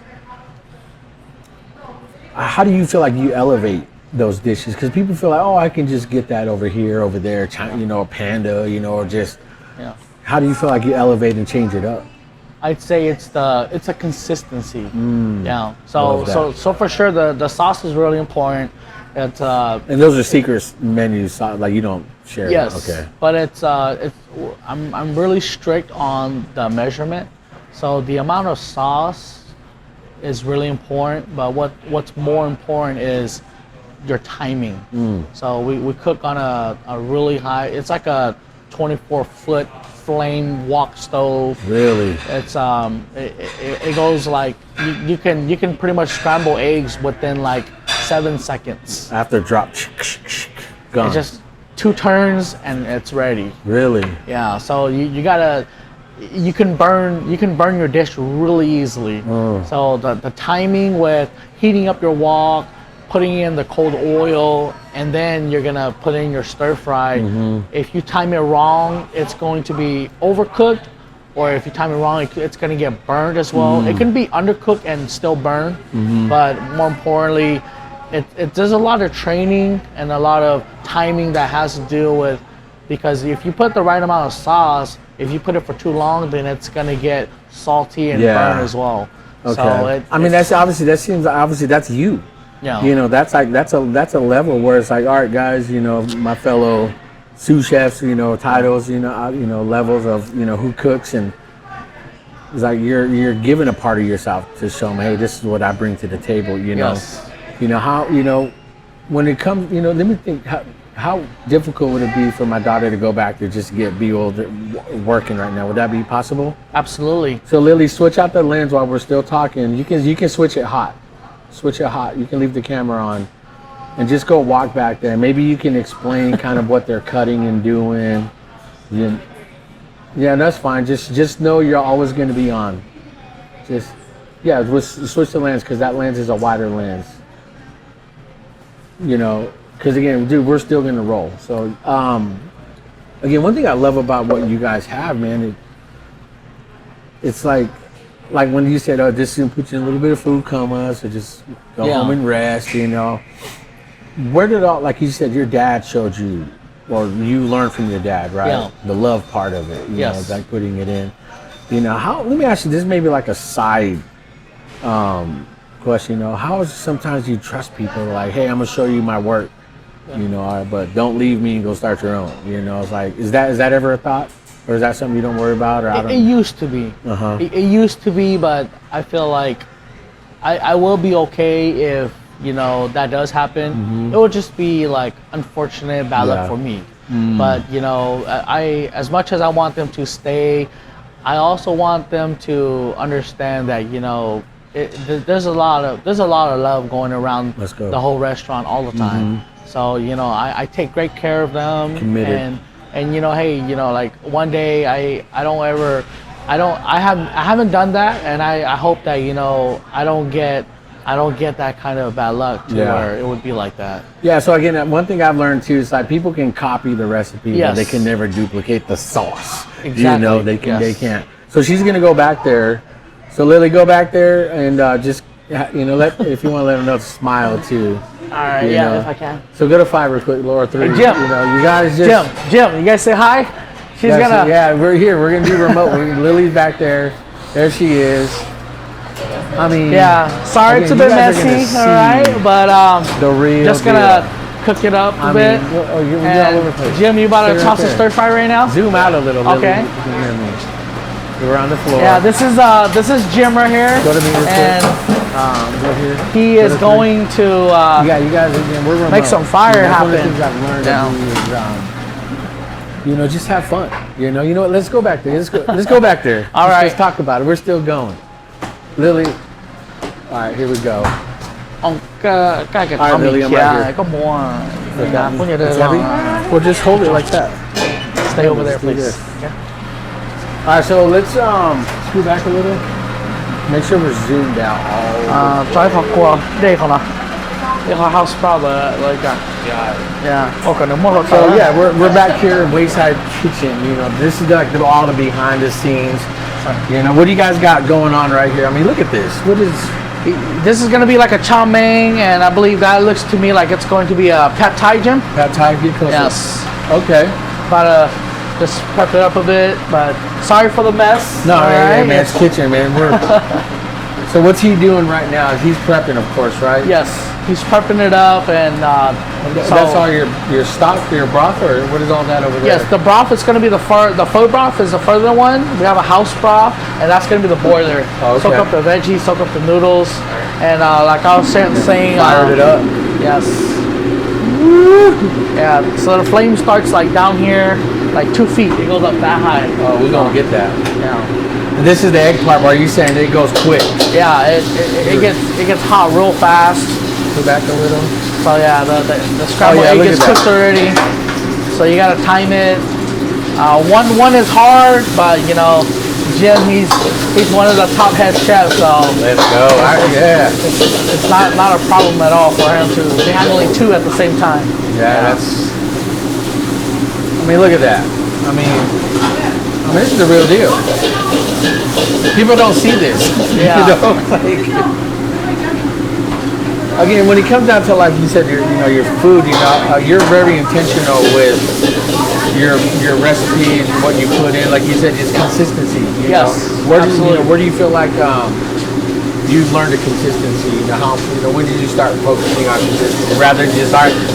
how do you feel like you elevate those dishes? Because people feel like, oh, I can just get that over here, over there, you know, a panda, you know, or just. Yeah. How do you feel like you elevate and change it up? I'd say it's a consistency. Yeah. So for sure the sauce is really important. It's and those are secret menus, like you don't share. Yes. Okay. But I'm really strict on the measurement. So the amount of sauce is really important, but what's more important is your timing. So we cook on a really high. It's like a 24-foot flame wok stove. Really? It's it goes like you can pretty much scramble eggs within like 7 seconds. After drop, gone. It's just 2 turns and it's ready. Really? Yeah. So you can burn your dish really easily. So the timing with heating up your wok, putting in the cold oil, and then you're gonna put in your stir fry. If you time it wrong, it's going to be overcooked, or if you time it wrong, it's gonna get burned as well. It can be undercooked and still burn, but more importantly, there's a lot of training and a lot of timing that has to do with, because if you put the right amount of sauce, if you put it for too long, then it's gonna get salty and burn as well. Okay. So I mean, that's you. Yeah. You know, that's a level where it's like, all right, guys, you know, my fellow sous chefs, you know, titles, you know, levels of, you know, who cooks, and it's like you're giving a part of yourself to show them, hey, this is what I bring to the table. You know, Yes. you know how, you know, when it comes, let me think. How difficult would it be for my daughter to go back there just to get B-roll working right now? Would that be possible? Absolutely. So Lily, switch out the lens while we're still talking. You can switch it hot. Switch it hot. You can leave the camera on, and just go walk back there. Maybe you can explain kind of what they're cutting and doing. Yeah, that's fine. Just know you're always going to be on. Switch the lens because that lens is a wider lens. Because again, dude, we're still gonna roll. So, again, one thing I love about what you guys have, man, it's like when you said, "Oh, this is gonna put you in a little bit of food coma, so just go home and rest." Where did like you said, your dad showed you, or you learned from your dad, right? Yeah. The love part of it, Yes. like putting it in. How? Let me ask you, this may be like a side question. How is sometimes you trust people like, "Hey, I'm gonna show you my work." But don't leave me and go start your own. It's like, is that ever a thought, or is that something you don't worry about, or I don't? It used to be. It used to be, but I feel like I will be okay if that does happen. It will just be like unfortunate bad luck for me. But I as much as I want them to stay, I also want them to understand that there's a lot of love going around the whole restaurant all the time. So I take great care of them. Committed. And hey, like one day I haven't done that, and I hope that I don't get that kind of bad luck to where it would be like that. Yeah. So again, one thing I've learned too is like people can copy the recipe, but they can never duplicate the sauce. Exactly. They can't. So she's gonna go back there. So Lily, go back there and just if you want to let them know, smile too. All right, if I can. So go to 5 real quick, Laura 3. Hey, Jim. You guys just. Jim, you guys say hi. She's gonna. Yeah, we're here. We're gonna do remote. Lily's back there. There she is. I mean. Yeah. Sorry, it's a bit messy. All right, but the real just gonna cook it up a bit. You're all over the place. Jim, you about to toss the stir fry right now? Zoom out a little. Lily. Okay. You can hear me. We're on the floor. Yeah, this is Jim right here. Go to me real quick. And go here. he is going to you guys again, we're remote. make some fire happen. One of the things I've learned is, just have fun. You know what? Let's go back there. Let's go back there. All right. Let's talk about it. We're still going. Lily. All right, here we go. Ông cái All right, Lily, I'm right here. có mua It's heavy? Well, just hold it like that. Stay over there, Stay please. there. All right, so let's scoot back a little. Make sure we're zoomed out all. 再學過呢個啦，呢個 house proud 嚟㗎。Yeah. 我可能摸到。So yeah, we're back here in Wayside Kitchen. This is like all the behind the scenes. What do you guys got going on right here? I mean, look at this. What is? This is going to be like a chow mein, and I believe that looks to me like it's going to be a pad thai, Jim. Pad Thai, get closer. Yes. Okay. But just prep it up a bit. But sorry for the mess. No, all right? man, it's kitchen, man. So what's he doing right now? He's prepping, of course, right? Yes, he's prepping it up, and that's all your stock, your broth, or what is all that over there? Yes, the broth is going to be the faux broth is the further one. We have a house broth, and that's going to be the boiler. Oh, okay. Soak up the veggies, soak up the noodles, and like I was saying, fired it up. Yes. Yeah. So the flame starts like down here, like 2 feet. It goes up that high. Oh, we're gonna get that. Yeah. This is the egg part where you saying it goes quick. Yeah, it gets hot real fast. Go back a little. So yeah, the scrambled egg is cooked already. So you gotta time it. One is hard, but Jim, he's one of the top head chefs, so let's go. Yeah. It's not a problem at all for him to be handling 2 at the same time. Yeah, I mean, look at that. I mean, this is the real deal. People don't see this. Yeah. Again, when it comes down to, like you said, your food, you're very intentional with your recipe and what you put in. Like you said, it's consistency. Yes, absolutely. Where do you feel like you've learned the consistency? When did you start focusing on consistency rather than just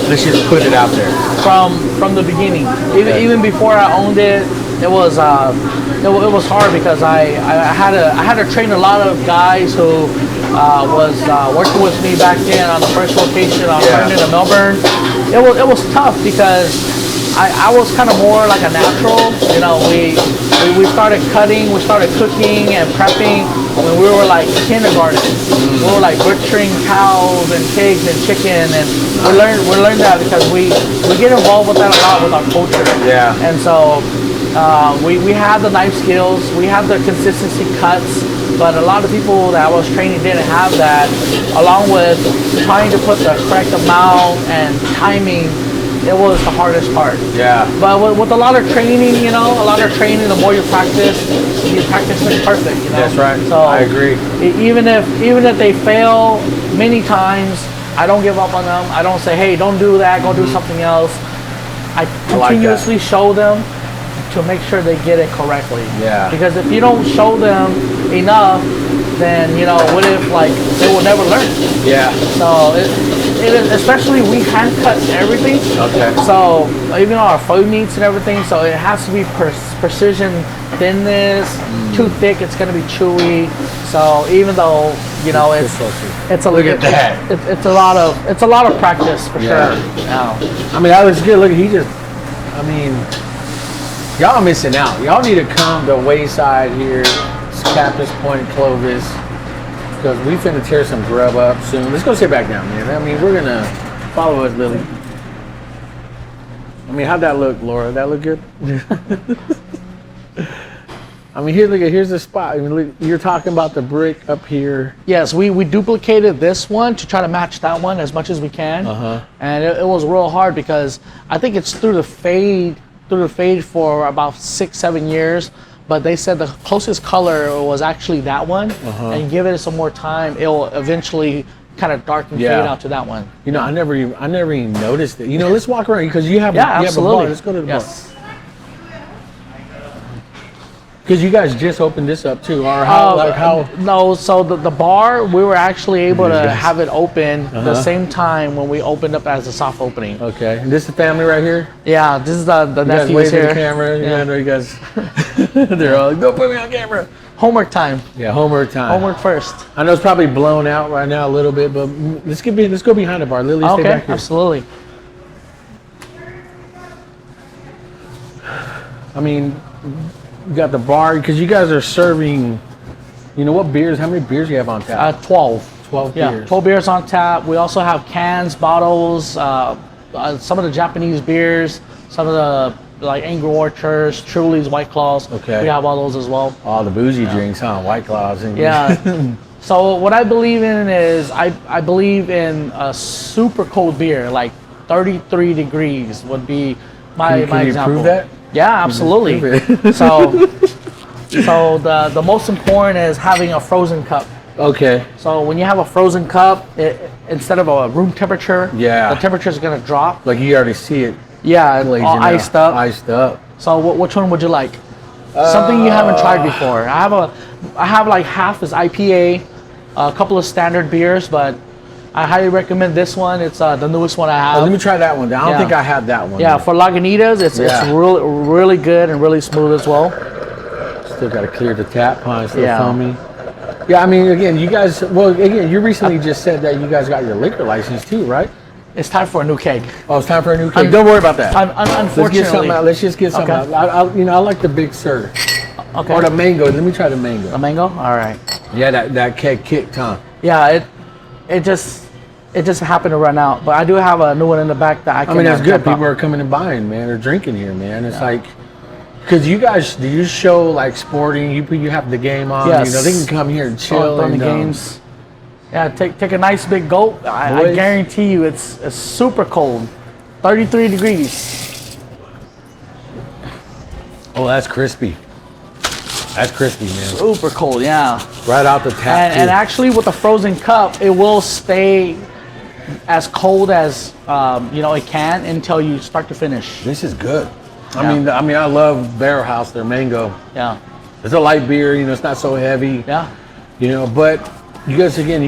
let's just put it out there? From the beginning, even before I owned it, it was hard because I had to train a lot of guys who was working with me back then on the first location on Herndon in Melbourne. It was tough because I was kind of more like a natural. You know, we started cutting, we started cooking and prepping when we were like kindergarten. We were like butchering cows and pigs and chicken, and we learned that because we get involved with that a lot with our culture. Yeah. And so we have the knife skills, we have the consistency cuts, but a lot of people that I was training didn't have that, along with trying to put the correct amount and timing. It was the hardest part. Yeah. But with a lot of training, the more you practice makes perfect. You know. That's right. So I agree. Even if they fail many times, I don't give up on them. I don't say, hey, don't do that. Go do something else. I continuously show them to make sure they get it correctly. Yeah. Because if you don't show them enough, then what if like they will never learn? Yeah. So it is, especially we hand cut everything. Okay. So even our faux meats and everything, so it has to be precision thinness. Too thick, it's gonna be chewy. So even though it's a look at that. It's a lot of practice for sure. Yeah. I mean, that was good. Look, y'all are missing out. Y'all need to come to Wayside here, Cactus Point, Clovis, because we finna tear some grub up soon. Let's go sit back down, man. I mean, we're gonna follow us, Lily. I mean, how'd that look, Laura? That look good? I mean, here's the spot. I mean, look, you're talking about the brick up here. Yes, we duplicated this one to try to match that one as much as we can. And it was real hard because I think it's through the fade for about 6-7 years. But they said the closest color was actually that one, and give it some more time, it will eventually kind of darken fade out to that one. I never even noticed it. Let's walk around because you have absolutely. Have a bar. Let's go to the bar. Because you guys just opened this up too, or how? No, so the bar, we were actually able to have it open the same time when we opened up as a soft opening. Okay, and this is the family right here? Yeah, this is the nephews here. The camera, I know you guys, they're all like, don't put me on camera. Homework time. Yeah, homework time. Homework first. I know it's probably blown out right now a little bit, but let's go behind the bar. Lily, stay back here. Absolutely. I mean, you got the bar because you guys are serving. What beers? How many beers do you have on tap? 12. 12 beers. 12 beers on tap. We also have cans, bottles, some of the Japanese beers, some of the like Angry Orchards, Truly's, White Claws. Okay. We have all those as well. All the bougie drinks, huh? White Claws. And So what I believe in is I believe in a super cold beer, like 33 degrees would be my example. Can you prove that? Yeah, absolutely. So the most important is having a frozen cup. Okay. So when you have a frozen cup, instead of a room temperature, the temperature is gonna drop. Like you already see it. Yeah, all iced up. Iced up. So which one would you like? Something you haven't tried before. I have like half is IPA, a couple of standard beers, but I highly recommend this one. It's the newest one I have. Let me try that one. I don't think I have that one. Yeah, for Lagunitas, it's really good and really smooth as well. Still got to clear the tap, huh? Still foamy. Yeah, I mean, again, you guys. Well, again, you recently just said that you guys got your liquor license too, right? It's time for a new keg. Oh, it's time for a new keg. Don't worry about that. Unfortunately, let's just get something out. I like the Big Sur. Okay. Or the mango. Let me try the mango. The mango. All right. Yeah, that keg kicked, huh? Yeah, it just happened to run out, but I do have a new one in the back that I can. I mean, that's good. People are coming and buying, man. They're drinking here, man. It's like, because you guys, do you show like sporting? You have the game on. Yes. They can come here and chill on the games. Yeah, take a nice big gulp. I guarantee you, it's super cold, 33 degrees. Oh, that's crispy. That's crispy, man. Super cold, yeah. Right out the tap. And actually, with a frozen cup, it will stay as cold as it can until you start to finish. This is good. Yeah. I mean, I love Barrel House, their mango. Yeah. It's a light beer. It's not so heavy. Yeah. But you guys, again,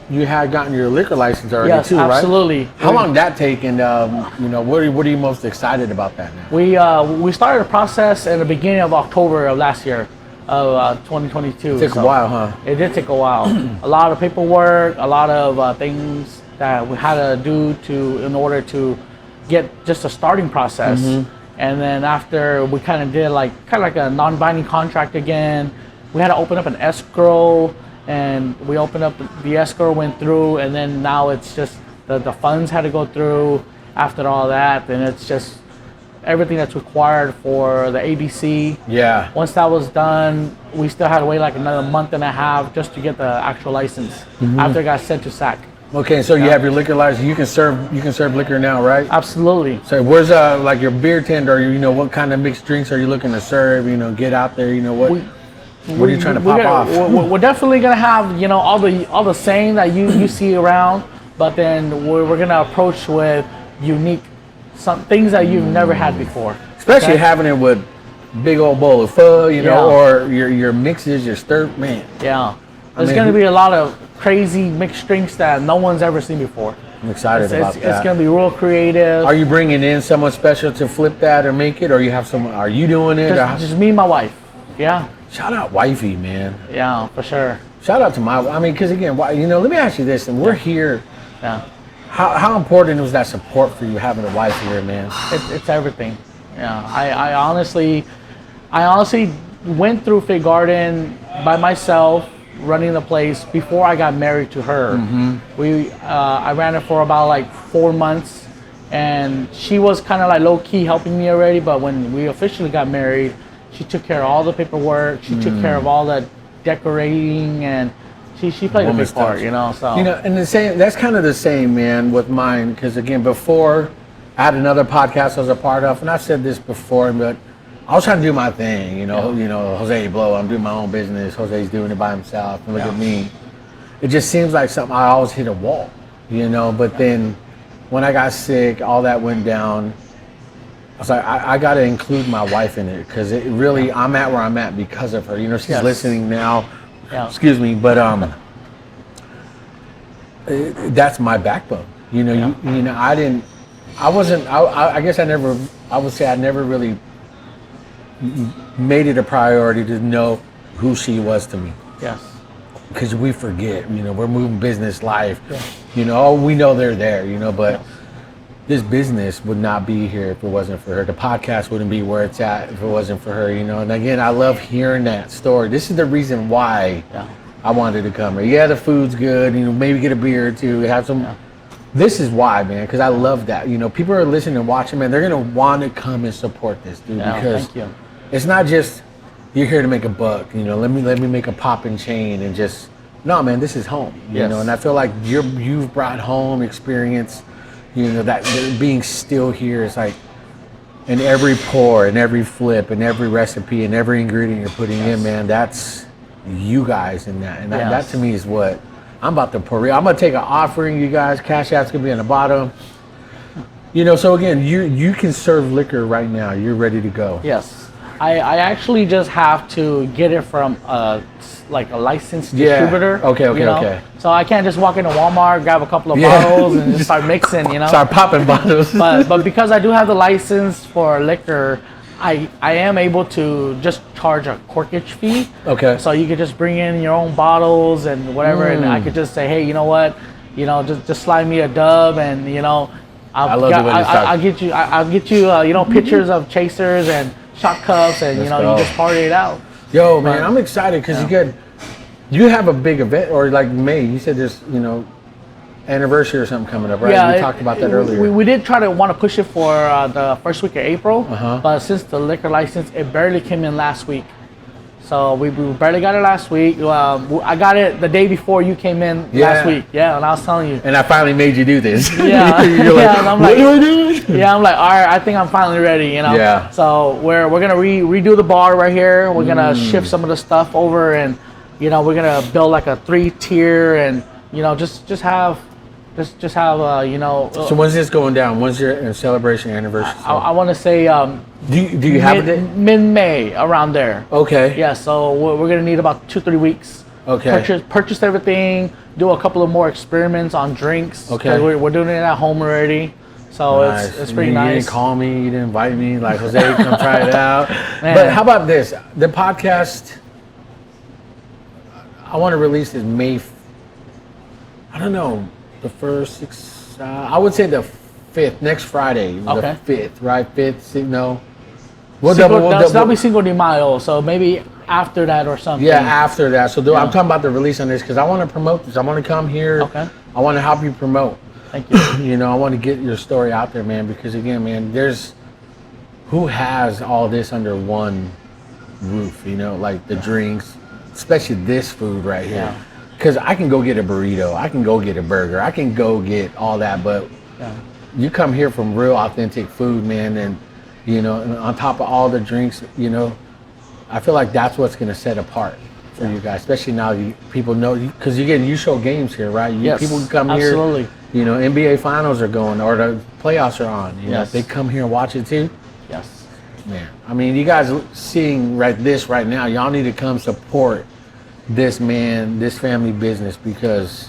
you had gotten your liquor license already too, right? Yes, absolutely. How long did that take? And what are you most excited about that now? We started the process in the beginning of October of last year. of 2022. It took a while, huh? It did take a while. A lot of paperwork, a lot of things that we had to do in order to get just a starting process. And then after we kind of did like a non-binding contract again, we had to open up an escrow, and we opened up the escrow, went through, and then now it's just the funds had to go through after all that, and it's just everything that's required for the ABC. Yeah. Once that was done, we still had to wait like another month and a half just to get the actual license after it got sent to SAC. Okay, so you have your liquor license. You can serve liquor now, right? Absolutely. So where's like your beer tent, or what kind of mixed drinks are you looking to serve? Get out there. What are you trying to pop off? We're definitely gonna have all the same that you see around, but then we're gonna approach with unique some things that you've never had before. Especially having it with big old bowl of pho, or your mixes, your stir, man. Yeah. There's going to be a lot of crazy mixed drinks that no one's ever seen before. I'm excited about that. It's going to be real creative. Are you bringing in someone special to flip that or make it, or you have someone? Are you doing it? Just me and my wife. Yeah. Shout out wifey, man. Yeah, for sure. Shout out to because again, let me ask you this, and we're here. Yeah. How important was that support for you having a wife here, man? It's everything. Yeah. I honestly went through Fig Garden by myself, running the place before I got married to her. I ran it for about like 4 months, and she was kind of like low key helping me already, but when we officially got married, she took care of all the paperwork, she took care of all the decorating, and she played a big part, so and that's kind of the same, man, with mine, because again, before I had another podcast I was a part of, and I've said this before, but I was trying to do my thing, Jose Blow, I'm doing my own business, Jose's doing it by himself, and look at me. It just seems like something I always hit a wall, but then when I got sick, all that went down. I was like, I got to include my wife in it, because it really, I'm at where I'm at because of her. She's listening now. Yeah. Excuse me, but that's my backbone. I guess I would say I never really made it a priority to know who she was to me. Yes. Because we forget, we're moving business life. Yeah. We know they're there, but this business would not be here if it wasn't for her. The podcast wouldn't be where it's at if it wasn't for her, And again, I love hearing that story. This is the reason why I wanted to come here. Yeah, the food's good, maybe get a beer or two, have some. Yeah. This is why, man, because I love that. People are listening and watching, man. They're going to want to come and support this, dude, because it's not just you're here to make a buck, let me make a pop and chain and just, no, man, this is home, and I feel like you've brought home experience. That being still here is like in every pour, in every flip, in every recipe, and every ingredient you're putting in, man, that's you guys in that. And that to me is what I'm about to pour. I'm going to take an offering, you guys. Cash App's going to be on the bottom. So again, you can serve liquor right now. You're ready to go. Yes. I actually just have to get it from a licensed distributor. Okay. So I can't just walk into Walmart, grab a couple of bottles, and just start mixing. Start popping bottles. but because I do have the license for liquor, I am able to just charge a corkage fee. Okay. So you could just bring in your own bottles and whatever, and I could just say, hey, you know what, just slide me a dub, and I'll get you pictures of chasers and shot cups, and you just party it out. Yo, man, I'm excited because you have a big event, or like May. You said there's anniversary or something coming up, right? Yeah, we talked about that earlier. We did try to want to push it for the first week of April, but since the liquor license, it barely came in last week. So we barely got it last week. I got it the day before you came in last week. Yeah, and I was telling you. And I finally made you do this. Yeah. You're like, and I'm what do I do? Yeah, I'm like, all right, I think I'm finally ready, Yeah. So we're gonna redo the bar right here. We're gonna shift some of the stuff over, and we're gonna build like a 3-tier, and just have. So when's this going down? When's your celebration anniversary? I want to say. Do you have it? Mid-May, around there. Okay. Yeah. So we're gonna need about 2-3 weeks. Okay. Purchase everything. Do a couple of more experiments on drinks. Okay. We're doing it at home already. So nice. It's pretty nice. You didn't call me. You didn't invite me. Like, Jose, come try it out. Man. But how about this? The podcast. I want to release this I don't know, the first six. I would say the 5th, next Friday. Okay. The 5th, right? 5th, no. That'll be Cinco de Mayo, so maybe after that or something. Yeah, after that. So I'm talking about the release on this because I want to promote this. I want to come here. Okay. I want to help you promote. Thank you. You know, I want to get your story out there, man, because again, man, who has all this under one roof, you know, like the drinks, especially this food right here. Yeah. Because I can go get a burrito, I can go get a burger, I can go get all that, but you come here from real authentic food, man, and you know, and on top of all the drinks, you know, I feel like that's what's going to set apart for you guys, especially now people know, because you show games here, right? Yes, people can come absolutely. here, you know, NBA finals are going or the playoffs are on, you know, if they come here and watch it too. Yes. Man, I mean, you guys seeing this right now, y'all need to come support this man, this family business, because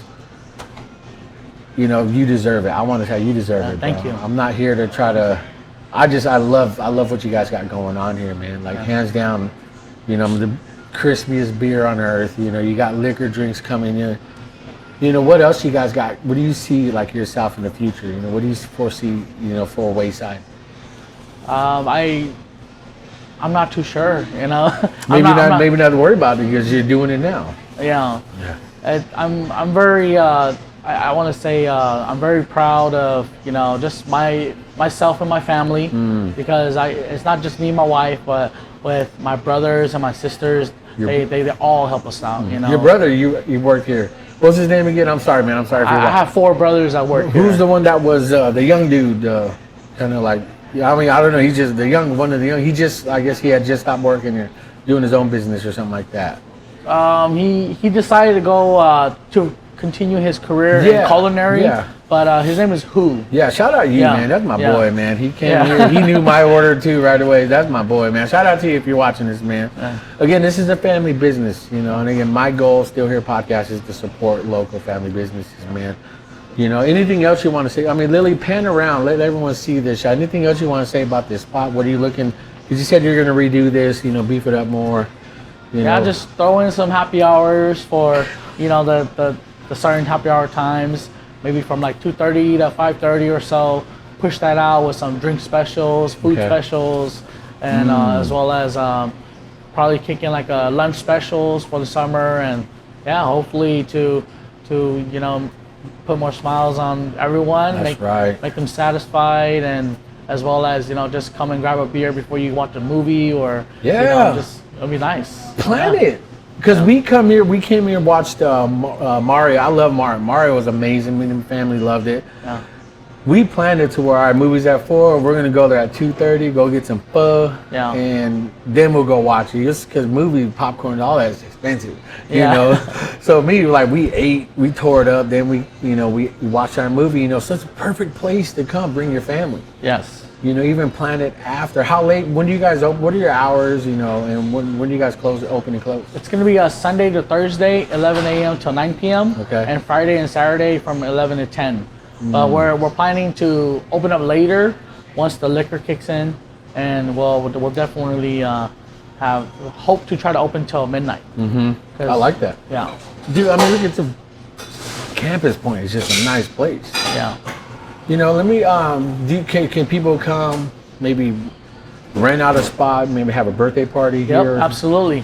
you know you deserve it. I want to tell you, you deserve it. Thank bro. you. I'm not here to try to. I love what you guys got going on here, man. Like hands down, you know, the crispiest beer on earth. You know, you got liquor drinks coming in. You know, what else you guys got? What do you see like yourself in the future? You know, what do you foresee? You know, for Wayside? I'm not too sure, you know. Maybe not to worry about it because you're doing it now. Yeah. I'm very. I want to say I'm very proud of, you know, just myself and my family, because it's not just me and my wife, but with my brothers and my sisters, they all help us out, you know. Your brother, you work here. What's his name again? I'm sorry, man. I'm sorry. I have 4 brothers that work here. Who's the one that was the young dude? Kind of like, I mean, I don't know. He's just one of the young. He just, I guess he had just stopped working here, doing his own business or something like that. He decided to go to continue his career in culinary. Yeah. But his name is Who. Yeah, shout out you, man. That's my boy, man. He came here. He knew my order too right away. That's my boy, man. Shout out to you if you're watching this, man. Again, this is a family business, you know. And again, my goal, Still Here Podcast, is to support local family businesses, man. You know, anything else you want to say? I mean, Lily, pan around. Let everyone see this. Anything else you want to say about this spot? What are you looking? Because you said you're going to redo this, you know, beef it up more. You know. Just throw in some happy hours for, you know, the certain happy hour times, maybe from like 2:30 to 5:30 or so. Push that out with some drink specials, food specials, and as well as probably kicking like lunch specials for the summer, and hopefully to you know, put more smiles on everyone. Make them satisfied, and as well as, you know, just come and grab a beer before you watch a movie, or you know, just it'll be nice. Plan it. Because we came here and watched Mario. I love Mario. Mario was amazing. Me and the family loved it. Yeah. We planned it to where our movie's at 4. We're gonna go there at 2:30. Go get some pho, and then we'll go watch it. Just because movie popcorn, all that is expensive, you know. So we ate, we tore it up. Then we watched our movie. You know, so it's a perfect place to come. Bring your family. Yes. You know, even plan it after. How late? When do you guys open? What are your hours? You know, and when do you guys open and close? It's gonna be Sunday to Thursday, 11 a.m. till 9 p.m. Okay. And Friday and Saturday from 11 to 10. But we're planning to open up later once the liquor kicks in, and we'll definitely hope to try to open till midnight. I like that. Yeah. Dude, I mean, look at the Campus Point. It's just a nice place. Yeah. You know, let me. Can people come? Maybe rent out a spot. Maybe have a birthday party here. Yep, absolutely.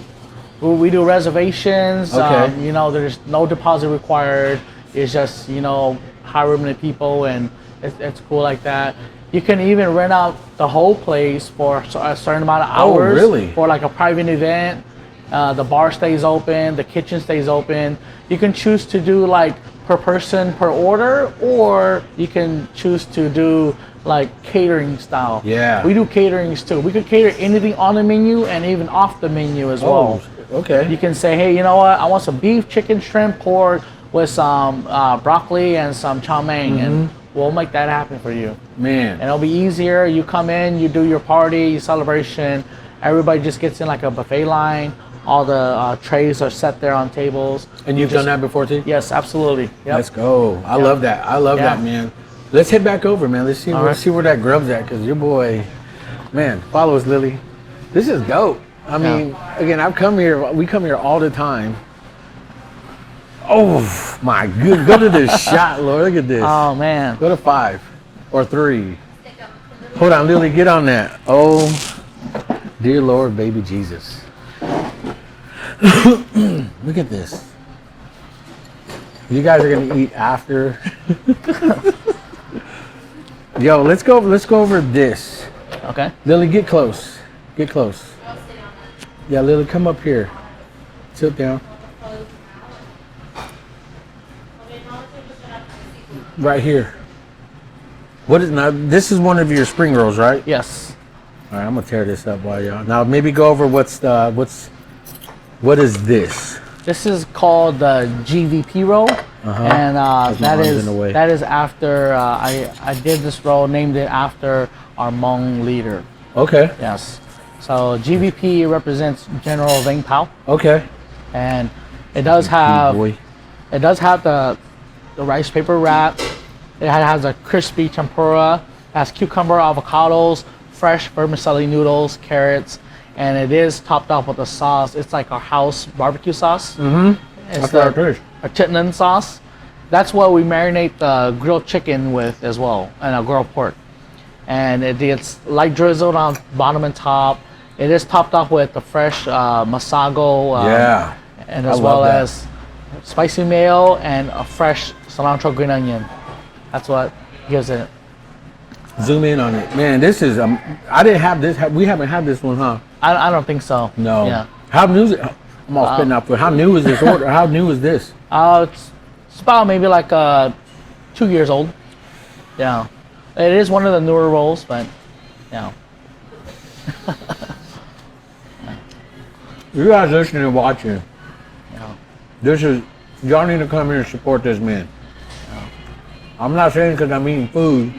We do reservations. Okay. You know, there's no deposit required. It's just, you know, however many people, and it's cool like that. You can even rent out the whole place for a certain amount of hours. Oh, really? For like a private event. The bar stays open. The kitchen stays open. You can choose to do like per person per order, or you can choose to do like catering style. Yeah. We do caterings too. We could cater anything on the menu and even off the menu as well. Okay. You can say, hey, you know what? I want some beef, chicken, shrimp, pork with some broccoli and some chow mein, and we'll make that happen for you. Man. And it'll be easier. You come in, you do your party, your celebration. Everybody just gets in like a buffet line. All the trays are set there on tables. And you've done that before too? Yes, absolutely. Yep. Let's go. I love that. I love that, man. Let's head back over, man. Let's see where that grub's at, because your boy, man, follow us, Lily. This is dope. I mean, again, we come here all the time. Oh my good. Go to this shot, Lord. Look at this. Oh man. Go to 5 or 3. Hold on, Lily. Get on that. Oh, dear Lord, baby Jesus. Look at this. You guys are gonna eat after. Yo, let's go over this. Okay. Lily, get close. Get close. Yeah, Lily, come up here. Sit down. Right here. What is now? This is one of your spring rolls, right? Yes. All right, I'm gonna tear this up while y'all. Now maybe go over what is this? This is called the GVP roll, and that is after I did this roll, named it after our Hmong leader. Okay. Yes. So GVP represents General Vang Pao, Okay. and it does have Boy. the rice paper wrap. It has a crispy tempura, has cucumber, avocados, fresh vermicelli noodles, carrots, and it is topped off with a sauce. It's like our house barbecue sauce. It's a chitlin sauce. That's what we marinate the grilled chicken with as well, and a grilled pork. And it gets light drizzled on bottom and top. It is topped off with the fresh masago, Yeah. and I as love well that. as spicy mayo and a fresh cilantro green onion. That's what gives it. Zoom in on it, man. This is I didn't have this. We haven't had this one, huh? I don't think so. No. Yeah. How new is it? I'm all spitting out for. How new is this order? How new is this? It's about maybe like 2 years old. Yeah. It is one of the newer rolls, but yeah. You guys listening and watching, Yeah. this is y'all need to come here and support this man. I'm not saying because I'm eating food,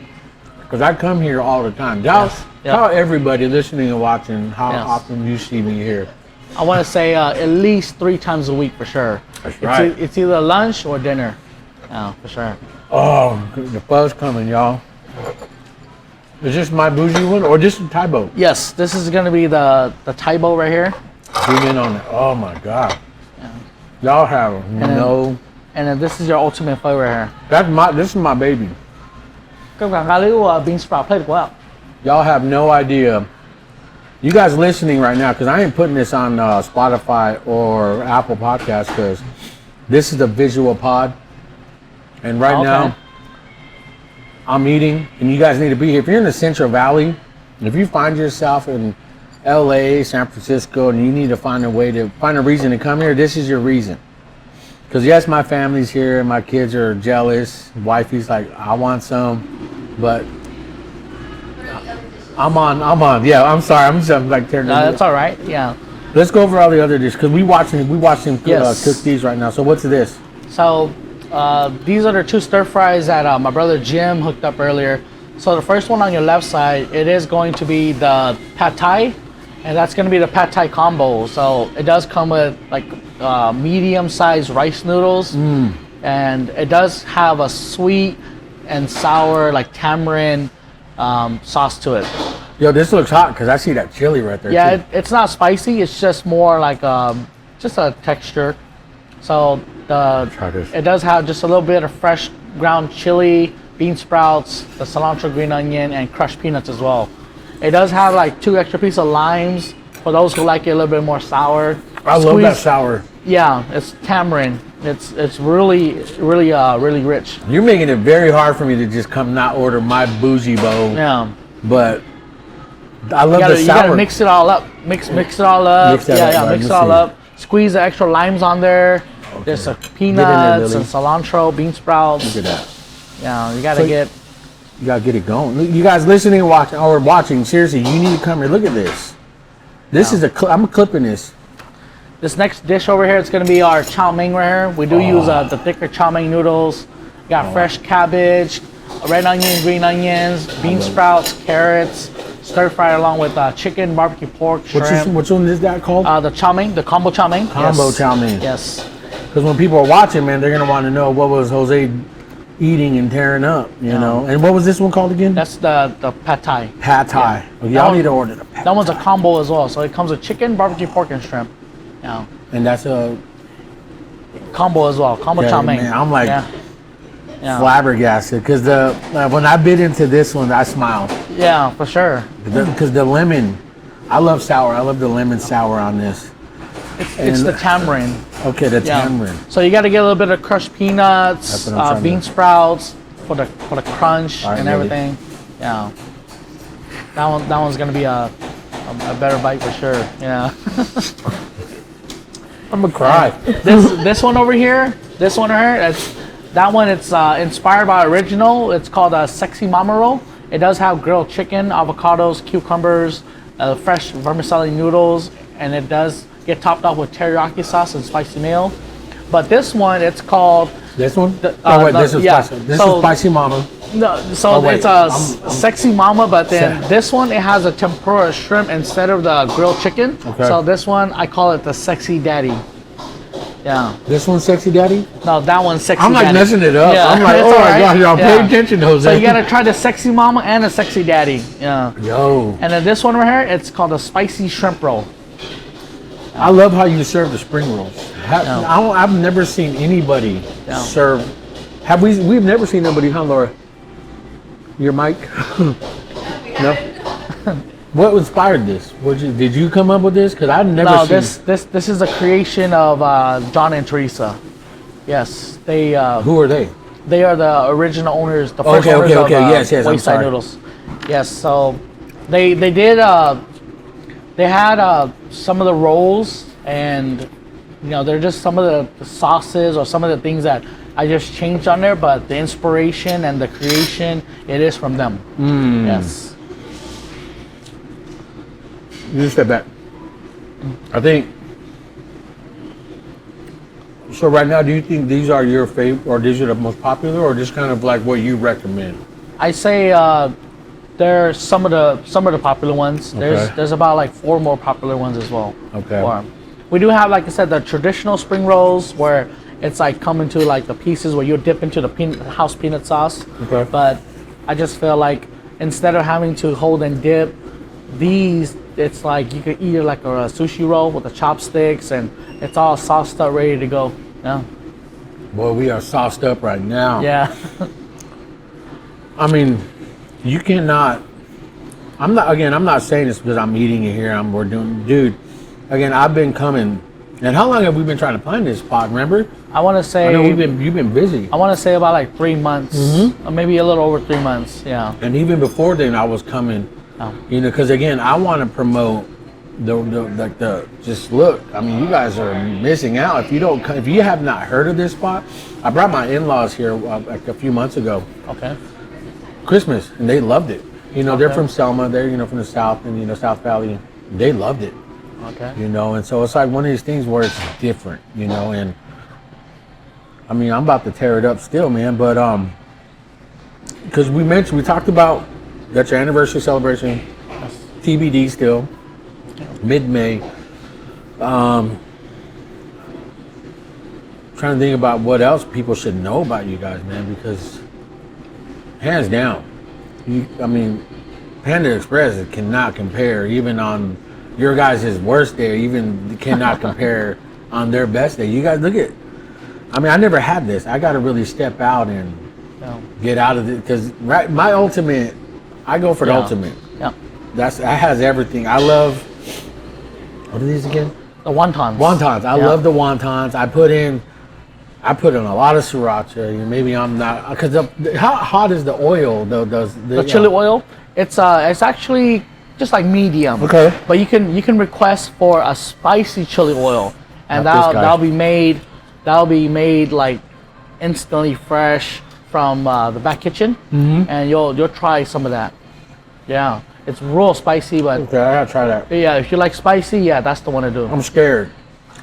because I come here all the time. Y'all, Yes. Yeah. tell everybody listening and watching how Yes. often you see me here. I want to say at least 3 times a week for sure. That's right. It's either lunch or dinner. Yeah, for sure. Oh, the buzz coming, y'all. Is this my bougie one or this is Thai boat? Yes, this is gonna be the Thai bowl right here. Zoom in on it. Oh my God. Y'all have no. And then this is your ultimate flavor here. This is my baby. Các bạn gà liu bean sprout plate của ạ. Y'all have no idea. You guys listening right now, because I ain't putting this on Spotify or Apple Podcasts, because this is a visual pod. And right Okay. now, I'm eating, and you guys need to be here. If you're in the Central Valley, if you find yourself in LA, San Francisco, and you need to find a reason to come here, this is your reason. Because yes, my family's here, and my kids are jealous. Wifey's like, I want some, but I'm on. Yeah, I'm sorry. I'm just like tearing. No, that's all right. Yeah. Let's go over all the other dishes because we watch them Yes. cook these right now. So what's this? So these are the 2 stir fries that my brother Jim hooked up earlier. So the first one on your left side, it is going to be the pad thai, and that's going to be the pad thai combo. So it does come with like medium-sized rice noodles, and it does have a sweet and sour like tamarind sauce to it. Yo, this looks hot because I see that chili right there. Yeah, too. it's not spicy. It's just more like just a texture. So Try this. it does have just a little bit of fresh ground chili, bean sprouts, the cilantro green onion, and crushed peanuts as well. It does have like 2 extra pieces of limes for those who like it a little bit more sour. I love that sour. Yeah, it's tamarind. It's really rich. You're making it very hard for me to just come not order my bougie bowl. Yeah. But I love the You sour. gotta mix it all up. Mix it all up. Mix that up, right, Mix it let's all see. up. Squeeze the extra limes on there. There's some peanuts Lily. and cilantro, bean sprouts. Look at that. Yeah, you gotta get. You gotta get it going. Look, you guys listening and watching, seriously, you need to come here. Look at this. This is I'm clipping this. This next dish over here, it's gonna be our chow mein right here. We do use the thicker chow mein noodles. We got fresh cabbage, red onions, green onions, bean sprouts, carrots, stir fried along with chicken, barbecue pork, shrimp. Which one is that called? The chow mein, the combo chow mein. Combo Yes. chow mein. Yes. Because when people are watching, man, they're gonna want to know what was Jose eating and tearing up, you know. And what was this one called again? That's the pad thai. Pad Thai. Yeah. Well, That y'all one- need to order the pad That one's a Thai. combo as well. So it comes with chicken, barbecue pork, and shrimp. Yeah. And that's combo as well. Combo Okay, chow mein. man, I'm like Yeah. flabbergasted because when I bit into this one, I smiled Yeah, for sure. because the lemon. I love sour. I love the lemon sour on this. It's the tamarind. Okay, the Yeah. tamarind. So you got to get a little bit of crushed peanuts, That's what I'm trying bean to- sprouts for the crunch All right, and ready. everything. Yeah. That one's gonna be a better bite for sure. Yeah. I'm gonna cry. this one over here, this one here, it's inspired by original. It's called a sexy mama roll. It does have grilled chicken, avocados, cucumbers, fresh vermicelli noodles, and it does get topped off with teriyaki sauce and spicy mayo. But this one, it's called This one? The- oh wait, no, this is yeah. spicy. This So- is spicy mama. no. So Oh, wait, it's a I'm- sexy mama, but then Se- this one it has a tempura shrimp instead of the grilled chicken. Okay. So this one I call it the sexy daddy. Yeah. This one's sexy daddy. No, that one's sexy. I'm like daddy. messing it up. Yeah, I'm like, it's oh all my right. gosh, y'all Yeah. pay attention, Jose. So you gotta try the sexy mama and the sexy daddy. Yeah. Yo, And then this one right here, it's called a spicy shrimp roll. I love how you serve the spring rolls. I've never seen anybody Yeah. serve. We've never seen nobody, huh, Laura? Your mic? No. What inspired this? Did you come up with this? Because I've never No, seen. this is a creation of John and Teresa. Yes, they Who are they? they are the original owners, the first Okay, owners okay, of okay. Yes, I'm Wayside sorry. Noodles. Yes, so they did they had some of the rolls, and you know they're just some of the sauces or some of the things that I just changed on there, but the inspiration and the creation, it is from them. Yes. You just step back. I think. So right now, do you think these are your favorite, or these are the most popular, or just kind of like what you recommend? I say there's some of the popular ones. Okay. There's about like 4 more popular ones as well. Okay. for 'em. We do have, like I said, the traditional spring rolls where it's like coming to like the pieces where you dip into the house peanut sauce. Okay. But I just feel like instead of having to hold and dip, these it's like you could eat it like a sushi roll with the chopsticks, and it's all sauced up, ready to go. Yeah. Boy, we are sauced up right now. Yeah. I mean, you cannot. I'm not saying this because I'm eating it here. We're doing, dude. Again, I've been coming. And how long have we been trying to plan this spot? Remember? I want to say. I know you've been busy. I want to say about like 3 months, Mm-hmm. or maybe a little over 3 months. Yeah. And even before then, I was coming. Oh. You know, because again, I want to promote the just look. I mean, you guys are missing out if you have not heard of this spot. I brought my in-laws here like a few months ago, Okay. Christmas, and they loved it. You know, they're Okay. from Selma. They're from the South and South Valley. They loved it. Okay. And so it's like one of these things where it's different. And I mean, I'm about to tear it up still, man. But because we talked about that's your anniversary celebration, TBD still, mid-May. Trying to think about what else people should know about you guys, man, because hands down, I mean, Panda Express cannot compare, even on your guys' worst day, even cannot compare on their best day. You guys look at, I mean, I never had this. I got to really step out and Yeah. get out of it because my ultimate, I go for the Yeah. ultimate. Yeah. That has everything. I love, what are these again? The wontons. Wontons. I Yeah. love the wontons. I put in a lot of sriracha. Maybe I'm not, because how hot is the oil though? The chili oil, it's actually just like medium. Okay. But you can request for a spicy chili oil, and Not this guy. that'll be made like instantly fresh from the back kitchen, and you'll try some of that. Yeah, it's real spicy, but Okay, I gotta try that. yeah, if you like spicy, yeah, that's the one to do. I'm scared.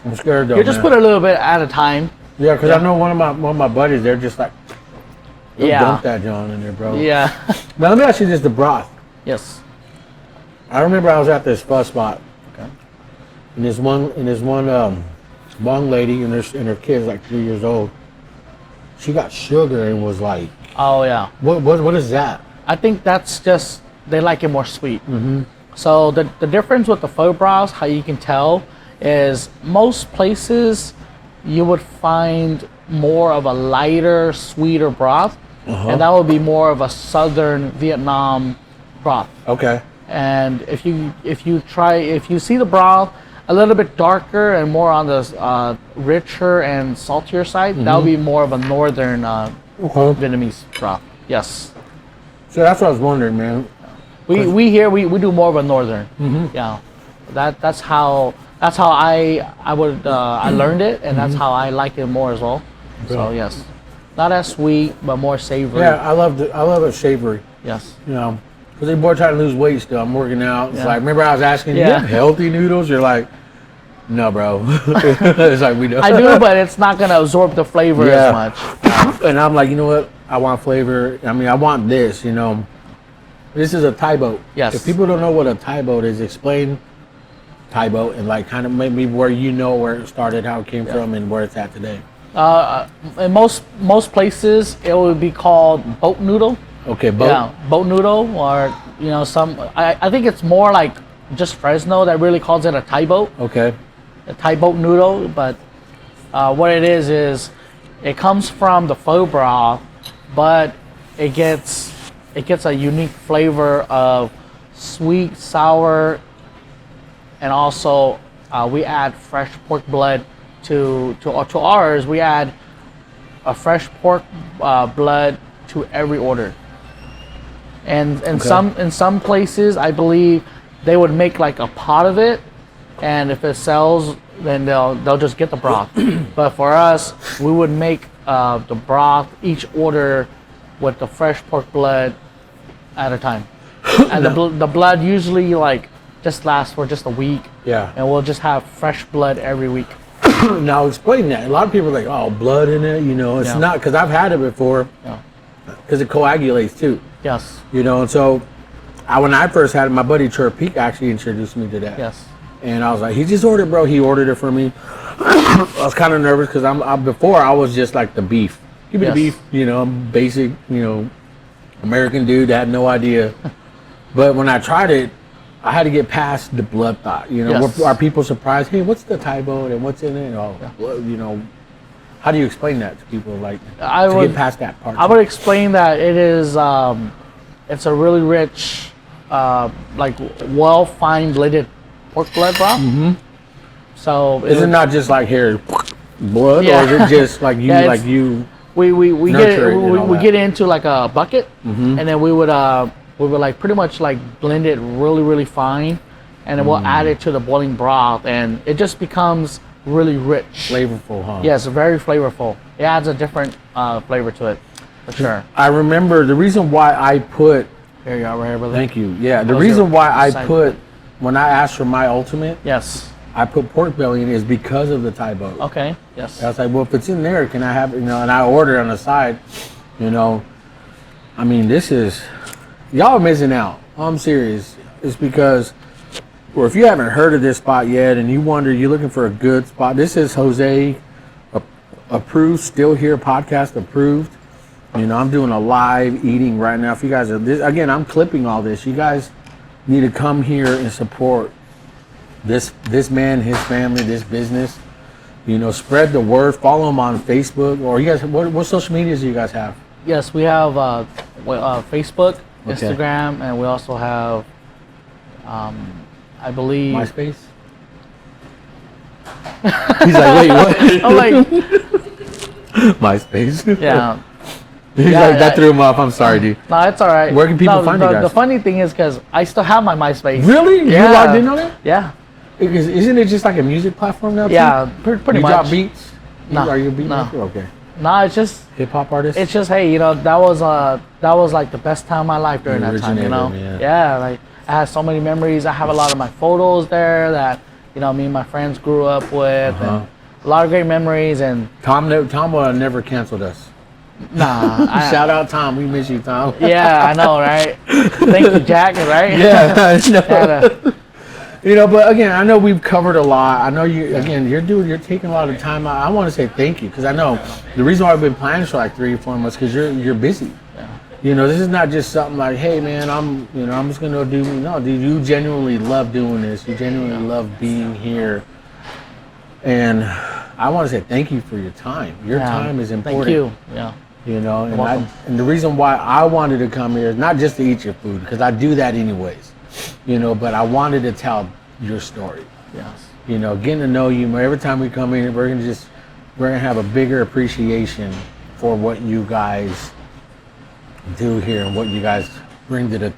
Though. You just man. put a little bit at a time. Yeah, because I know one of my buddies. They're just like, don't Yeah. dump that John in there, bro. Yeah. Now let me ask you this: the broth. Yes. I remember I was at this pho spot, Okay. and this one Vang lady and her kid's like 3 years old. She got sugar and was like, Oh yeah. what is that? I think that's just they like it more sweet. So the difference with the pho broths, how you can tell, is most places you would find more of a lighter, sweeter broth, and that would be more of a southern Vietnam broth. Okay. And if you see the broth a little bit darker and more on the richer and saltier side, that would be more of a northern Vietnamese broth. Yes. So that's what I was wondering, man. We do more of a northern. Yeah. That's how I learned it, and that's how I like it more as well. So yes, not as sweet but more savory. Yeah, I love it savory. Yes. You know, because they boy trying to lose weight still. I'm working out. It's Yeah. like, remember I was asking, you have healthy noodles? You're like, no, bro. It's like, we don't. I do, but it's not gonna absorb the flavor as much. And I'm like, you know what? I want flavor. I mean, I want this, you know. This is a Thai boat. Yes. If people don't know what a Thai boat is, explain Thai boat and like kind of maybe where you know where it started, how it came from, and where it's at today. In most places, it would be called boat noodle. Okay, boat. Yeah, boat noodle, or you know, I think it's more like just Fresno that really calls it a Thai boat. Okay. A Thai boat noodle, but what it is it comes from the pho broth, but it gets a unique flavor of sweet, sour, and also we add fresh pork blood to ours. We add a fresh pork blood to every order. And in some places, I believe they would make like a pot of it, and if it sells, then they'll just get the broth. But for us, we would make the broth each order with the fresh pork blood at a time. And the blood usually like just lasts for just a week. Yeah. And we'll just have fresh blood every week. Now explain that. A lot of people are like, oh, blood in it. You know, it's not, because I've had it before. Yeah. Because it coagulates too. Yes. You know, and so when I first had it, my buddy Chirpeak actually introduced me to that. Yes. And I was like, he just ordered, bro. He ordered it for me. I was kind of nervous because before I was just like the beef. Give me the beef. You know, I'm basic, you know, American dude that had no idea. But when I tried it, I had to get past the blood thought. You know, are people surprised? Hey, what's the Thai boat and what's in it? Oh, blood, you know. How do you explain that to people? Like, get past that part. I would explain that it is, it's a really rich, like well-fine blended pork blood broth. So is it not just like here, blood, or is it just like you, We get into like a bucket, and then we would like pretty much like blend it really fine, and then we'll add it to the boiling broth, and it just becomes really rich, flavorful, huh? Yes, very flavorful. It adds a different flavor to it, for sure. I remember the reason why I put. Here you are, right here, brother. Thank you. Yeah, the reason why I put, when I asked for my ultimate, yes, I put pork belly in is because of the Thai boat. Okay. Yes. I was like, well, if it's in there, can I have it? You know, and I ordered on the side. You know, I mean, this is, y'all are missing out. I'm serious. It's because, or if you haven't heard of this spot yet and you wonder, you're looking for a good spot, this is Jose approved, still here podcast approved. You know, I'm doing a live eating right now. If you guys are, again, I'm clipping all this. You guys need to come here and support this man, his family, this business. You know, spread the word. Follow him on Facebook, or you guys. What social medias do you guys have? Yes, we have Facebook, Instagram, and we also have, I believe, MySpace. He's like, wait, what? I'm like, MySpace. yeah. He's like, that threw him off. I'm sorry, dude. No, it's all right. Where can people find you guys? The funny thing is, because I still have my MySpace. Really? Yeah. You logged in on it? Yeah. Isn't it just like a music platform now? Yeah, pretty you much. Drop beats? No. Are you a beat No. maker? Okay. No, it's just Hip hop artist? It's just, hey, you know, that was like the best time of my life during that time, you know. Yeah, like I had so many memories. I have a lot of my photos there that, you know, me and my friends grew up with, and a lot of great memories. And Tom would never canceled us. Nah. Shout out Tom. We miss you, Tom. Yeah, I know, right? Thank you, Jack, right? Yeah, I know. You know, but again, I know we've covered a lot. I know you're taking a lot of time out. I want to say thank you, because I know the reason why I've been planning for like 3 or 4 months, because you're busy. Yeah. You know, this is not just something like, hey man, I'm just gonna do. No, dude, you genuinely love doing this. You genuinely love being here. And I want to say thank you for your time. Your time is important. Thank you. Yeah. You know, and welcome. and the reason why I wanted to come here is not just to eat your food, because I do that anyways. You know, but I wanted to tell your story. Yes. You know, getting to know you. Every time we come in, we're gonna have a bigger appreciation for what you guys do here and what you guys bring to the,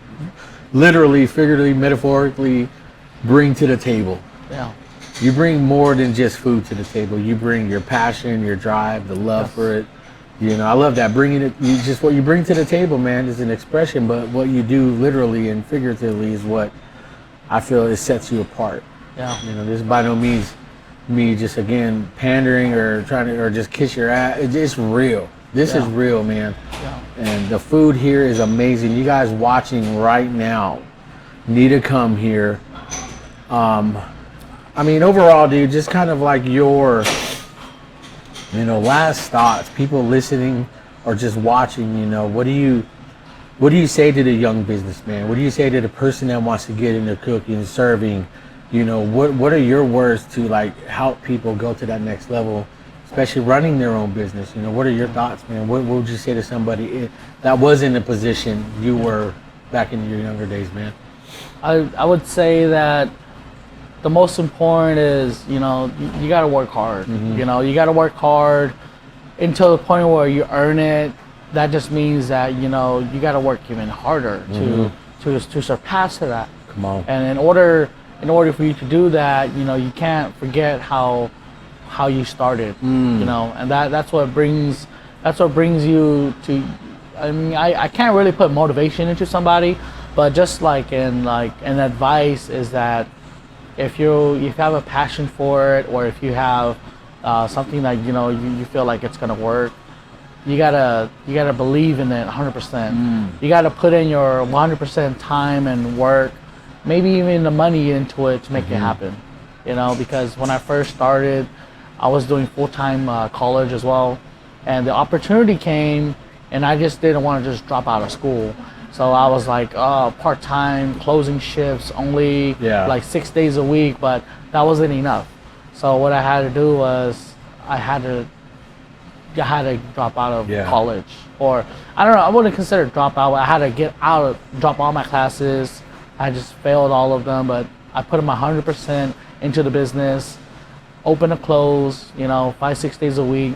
literally, figuratively, metaphorically, bring to the table. Yeah. You bring more than just food to the table. You bring your passion, your drive, the love for it. You know, I love that. Bringing it, what you bring to the table, man, is an expression, but what you do literally and figuratively is what I feel it sets you apart. Yeah. You know, this is by no means me just, again, pandering or trying to, or just kiss your ass. It's real. This is real, man. Yeah. And the food here is amazing. You guys watching right now need to come here. I mean, overall, dude, just kind of like your, you know, last thoughts, people listening or just watching, you know, what do you say to the young businessman? What do you say to the person that wants to get into cooking and serving? You know, what are your words to like help people go to that next level, especially running their own business? You know, what are your thoughts, man? What would you say to somebody that was in the position you were back in your younger days, man? I would say that the most important is, you know, you got to work hard. Mm-hmm. You know, you got to work hard until the point where you earn it. That just means that, you know, you got to work even harder to surpass that. Come on. And in order for you to do that, you know, you can't forget how you started. You know, and that's what brings you to. I mean, I can't really put motivation into somebody, but just like an advice is that if you have a passion for it, or if you have something that you know you feel like it's gonna work, you gotta believe in it 100%. You gotta put in your 100% time and work, maybe even the money into it to make it happen. You know, because when I first started, I was doing full-time college as well, and the opportunity came, and I just didn't want to just drop out of school. So I was like, part-time, closing shifts, only like 6 days a week, but that wasn't enough. So what I had to do was I had to drop out of college, or I don't know, I wouldn't consider it drop out. I had to drop all my classes. I just failed all of them, but I put in my 100% into the business, open and close, you know, 5-6 days a week,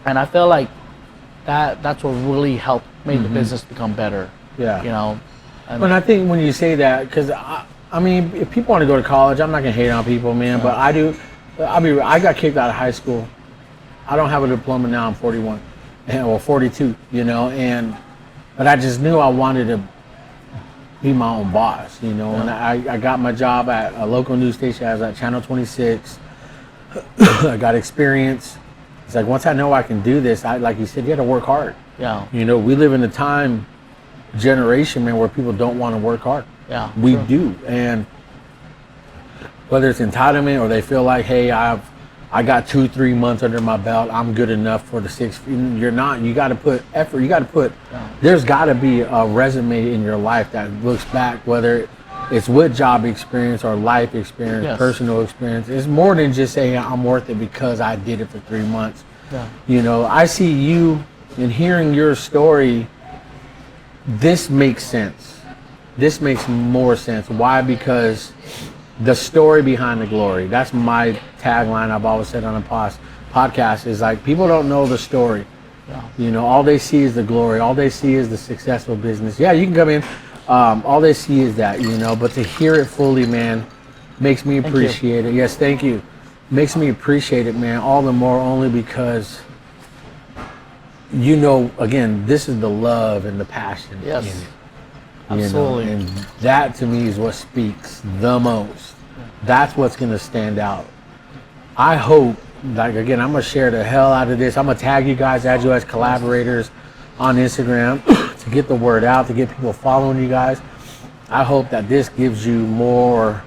and I feel like that's what really helped make the business become better. Yeah. You know. And I think when you say that, because I mean, if people want to go to college, I'm not gonna hate on people, man. But I do. I mean, I got kicked out of high school. I don't have a diploma now. I'm 41, or 42. You know, but I just knew I wanted to be my own boss. You know, and I got my job at a local news station. I was at Channel 26. I got experience. It's like once I know I can do this, like you said, you got to work hard. Yeah. You know, we live in a generation, man, where people don't want to work hard. Yeah. We do. And whether it's entitlement or they feel like, hey, I got 2-3 months under my belt, I'm good enough for the 6. You're not. You got to put effort. You got to put. There's got to be a resume in your life that looks back, whether it's with job experience or life experience, personal experience. It's more than just saying I'm worth it because I did it for 3 months. Yeah. You know, I see you and hearing your story. This makes sense. This makes more sense. Why? Because the story behind the glory. That's my tagline I've always said on a podcast is like, people don't know the story. Yeah. You know, all they see is the glory. All they see is the successful business. Yeah, you can come in. All they see is that, you know, but to hear it fully, man, makes me appreciate it. Yes, thank you. Makes me appreciate it, man, all the more only because, you know, again, this is the love and the passion in it. Absolutely. You know? And that to me is what speaks the most. That's what's going to stand out. I hope, like, again, I'm going to share the hell out of this. I'm going to tag you guys, add you as collaborators on Instagram to get the word out, to get people following you guys. I hope that this gives you more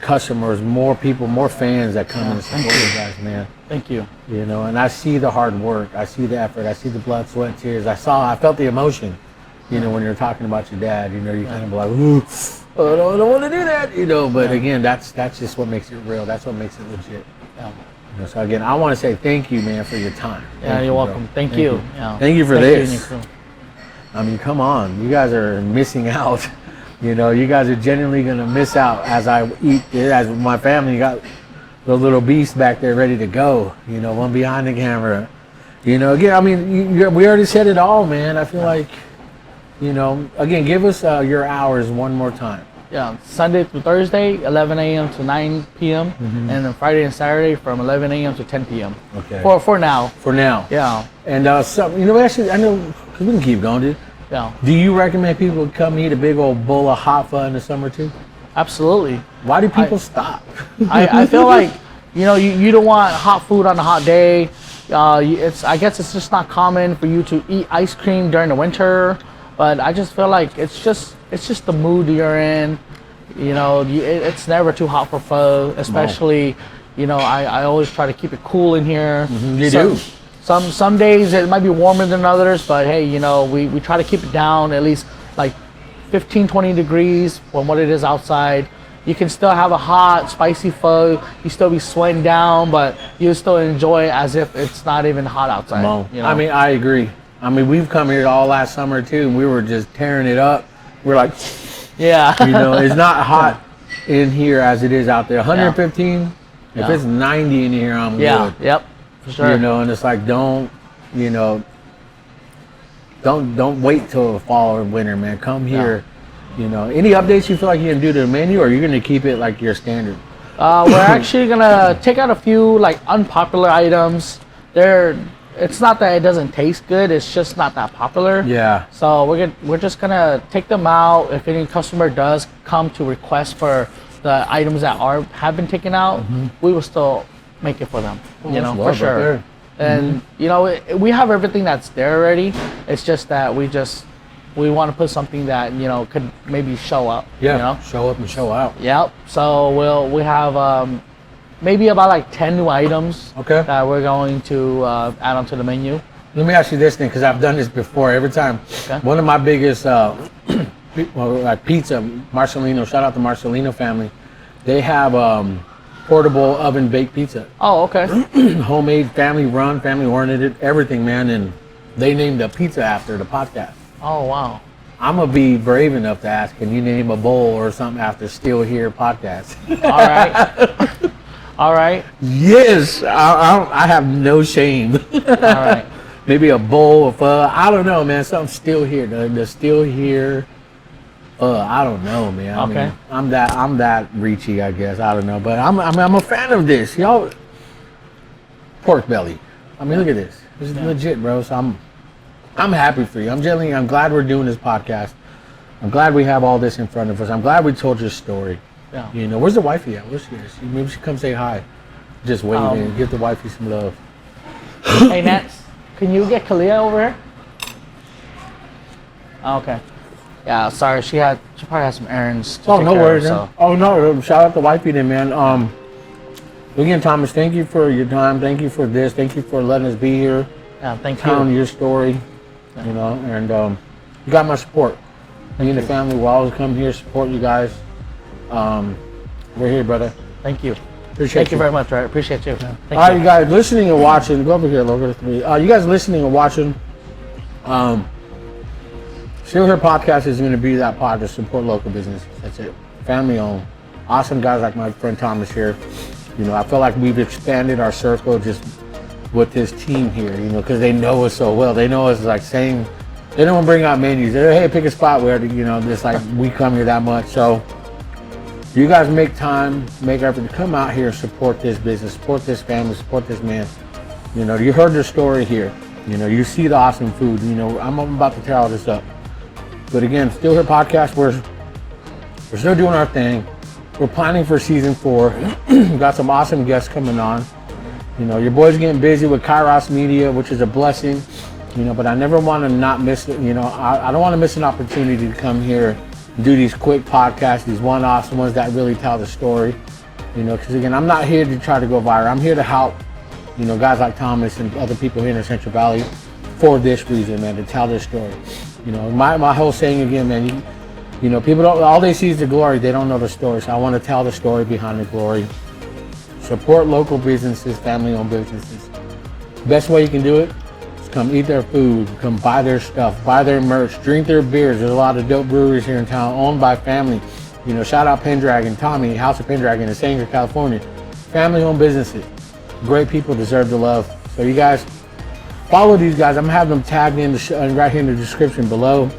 customers, more people, more fans that come and support you guys, man. Thank you. You know, and I see the hard work. I see the effort. I see the blood, sweat, tears. I felt the emotion, you know, when you're talking about your dad. You know, you kind of like, ooh, I don't want to do that, you know. But again, that's just what makes it real. That's what makes it legit. Yeah. So again, I want to say thank you, man, for your time. Yeah, you're welcome. Thank you. Yeah. Thank you for Thank this. You and your crew. I mean, come on, you guys are missing out. You guys are genuinely gonna miss out as I eat. As my family got the little beast back there ready to go. One behind the camera. Again, I mean, we already said it all, man. I feel like, again, give us your hours one more time. Yeah, Sunday through Thursday, 11 a.m. to 9 p.m. And then Friday and Saturday from 11 a.m. to 10 p.m. Okay. For now. For now. Yeah. And actually, I know, because we can keep going, dude. Yeah. Do you recommend people come eat a big old bowl of hot pho in the summer too? Absolutely. Why do people stop? I feel like, you don't want hot food on a hot day. I guess it's just not common for you to eat ice cream during the winter. But I just feel like it's just the mood you're in. It's never too hot for pho, especially, I always try to keep it cool in here. You do. Some days it might be warmer than others, but hey, we try to keep it down at least like 15, 20 degrees from what it is outside. You can still have a hot, spicy pho. You still be sweating down, but you still enjoy it as if it's not even hot outside. I mean, I agree. I mean, we've come here all last summer too, and we were just tearing it up. We're like, yeah. It's not hot in here as it is out there. 115. If it's 90 in here, I'm good. Yep. For sure. And it's like don't wait till the fall or winter, man. Come here. Any updates you feel like you can do to the menu, or you're gonna keep it like your standard? We're actually gonna take out a few like unpopular items. It's not that it doesn't taste good, it's just not that popular. Yeah. So we're just gonna take them out. If any customer does come to request for the items that have been taken out, we will still make it for them. For sure. Right and we have everything that's there already. It's just that we want to put something that could maybe show up. Yeah. Show up and show out. Yep. So we have maybe about like 10 new items that we're going to add onto the menu. Let me ask you this thing, because I've done this before. Every time, one of my biggest pizza, Marcelino. Shout out to Marcelino family. They have portable oven baked pizza. Oh, okay. Homemade, family run, family oriented, everything, man. And they named the pizza after the podcast. Oh, wow. I'm gonna be brave enough to ask, can you name a bowl or something after Still Here podcast? All right. All right. Yes, I have no shame. All right. Maybe a bowl of pho. I don't know, man. Something Still Here. The Still Here. I don't know, man. I mean, I'm that reachy, I guess. I don't know, but I'm a fan of this, y'all. Pork belly. I mean, look at this. This is legit, bro. So I'm happy for you. I'm glad we're doing this podcast. I'm glad we have all this in front of us. I'm glad we told your story. Yeah. Where's the wifey at? Where's she? Maybe she come say hi. Just wave and give the wifey some love. Hey, Nats, can you get Kalia over here? Okay. Yeah, sorry. She probably had some errands to take no care worries. of, so. Oh no! Shout out to wifey then, man. Again, Thomas, thank you for your time. Thank you for this. Thank you for letting us be here. Yeah, thank you. Telling your story. And you got my support. Me and the family will always come here, support you guys. We're here, brother. Thank you. Appreciate Thank you very much, right? Appreciate you. Thank All right, you guys listening and watching. Go over here, logo 3. You guys listening and watching. Still Here Podcast is going to be that pod to support local businesses. That's it. Family owned. Awesome guys like my friend Thomas here. I feel like we've expanded our circle just with this team here, because they know us so well. They know us like saying, they don't bring out menus. They're, hey, pick a spot where, just like we come here that much. So you guys make time, make effort to come out here and support this business, support this family, support this man. You heard their story here. You see the awesome food. I'm about to tear all this up. But again, Still Here Podcast, we're still doing our thing. We're planning for season 4. Got some awesome guests coming on. Your boy's getting busy with Kairos Media, which is a blessing. But I never want to not miss it. I don't want to miss an opportunity to come here and do these quick podcasts, these one-offs, the ones that really tell the story. Because again, I'm not here to try to go viral. I'm here to help, guys like Thomas and other people here in the Central Valley for this reason, man, to tell their story. My whole saying again, man, people don't, all they see is the glory. They don't know the story. So I want to tell the story behind the glory. Support local businesses, family-owned businesses. Best way you can do it is come eat their food, come buy their stuff, buy their merch, drink their beers. There's a lot of dope breweries here in town owned by family. You know, shout out Pendragon, Tommy, House of Pendragon in Sanger, California. Family-owned businesses. Great people deserve the love. So you guys, follow these guys. I'm gonna have them tagged in right here in the description below.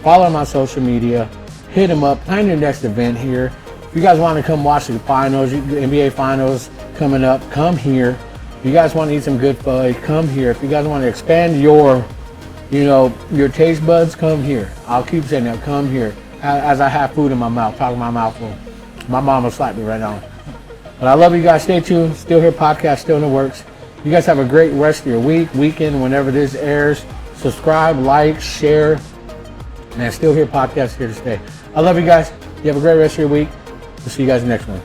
Follow them on social media. Hit them up. Plan your next event here. If you guys want to come watch the finals, the NBA finals coming up, come here. If you guys want to eat some good food, come here. If you guys want to expand your, your taste buds, come here. I'll keep saying that. Come here. As I have food in my mouth, talking my mouth full. My mom will slap me right now. But I love you guys. Stay tuned. Still Here podcast, still in the works. You guys have a great rest of your weekend, whenever this airs. Subscribe, like, share. Man, Still Here podcast here to stay. I love you guys. You have a great rest of your week. We'll see you guys next one.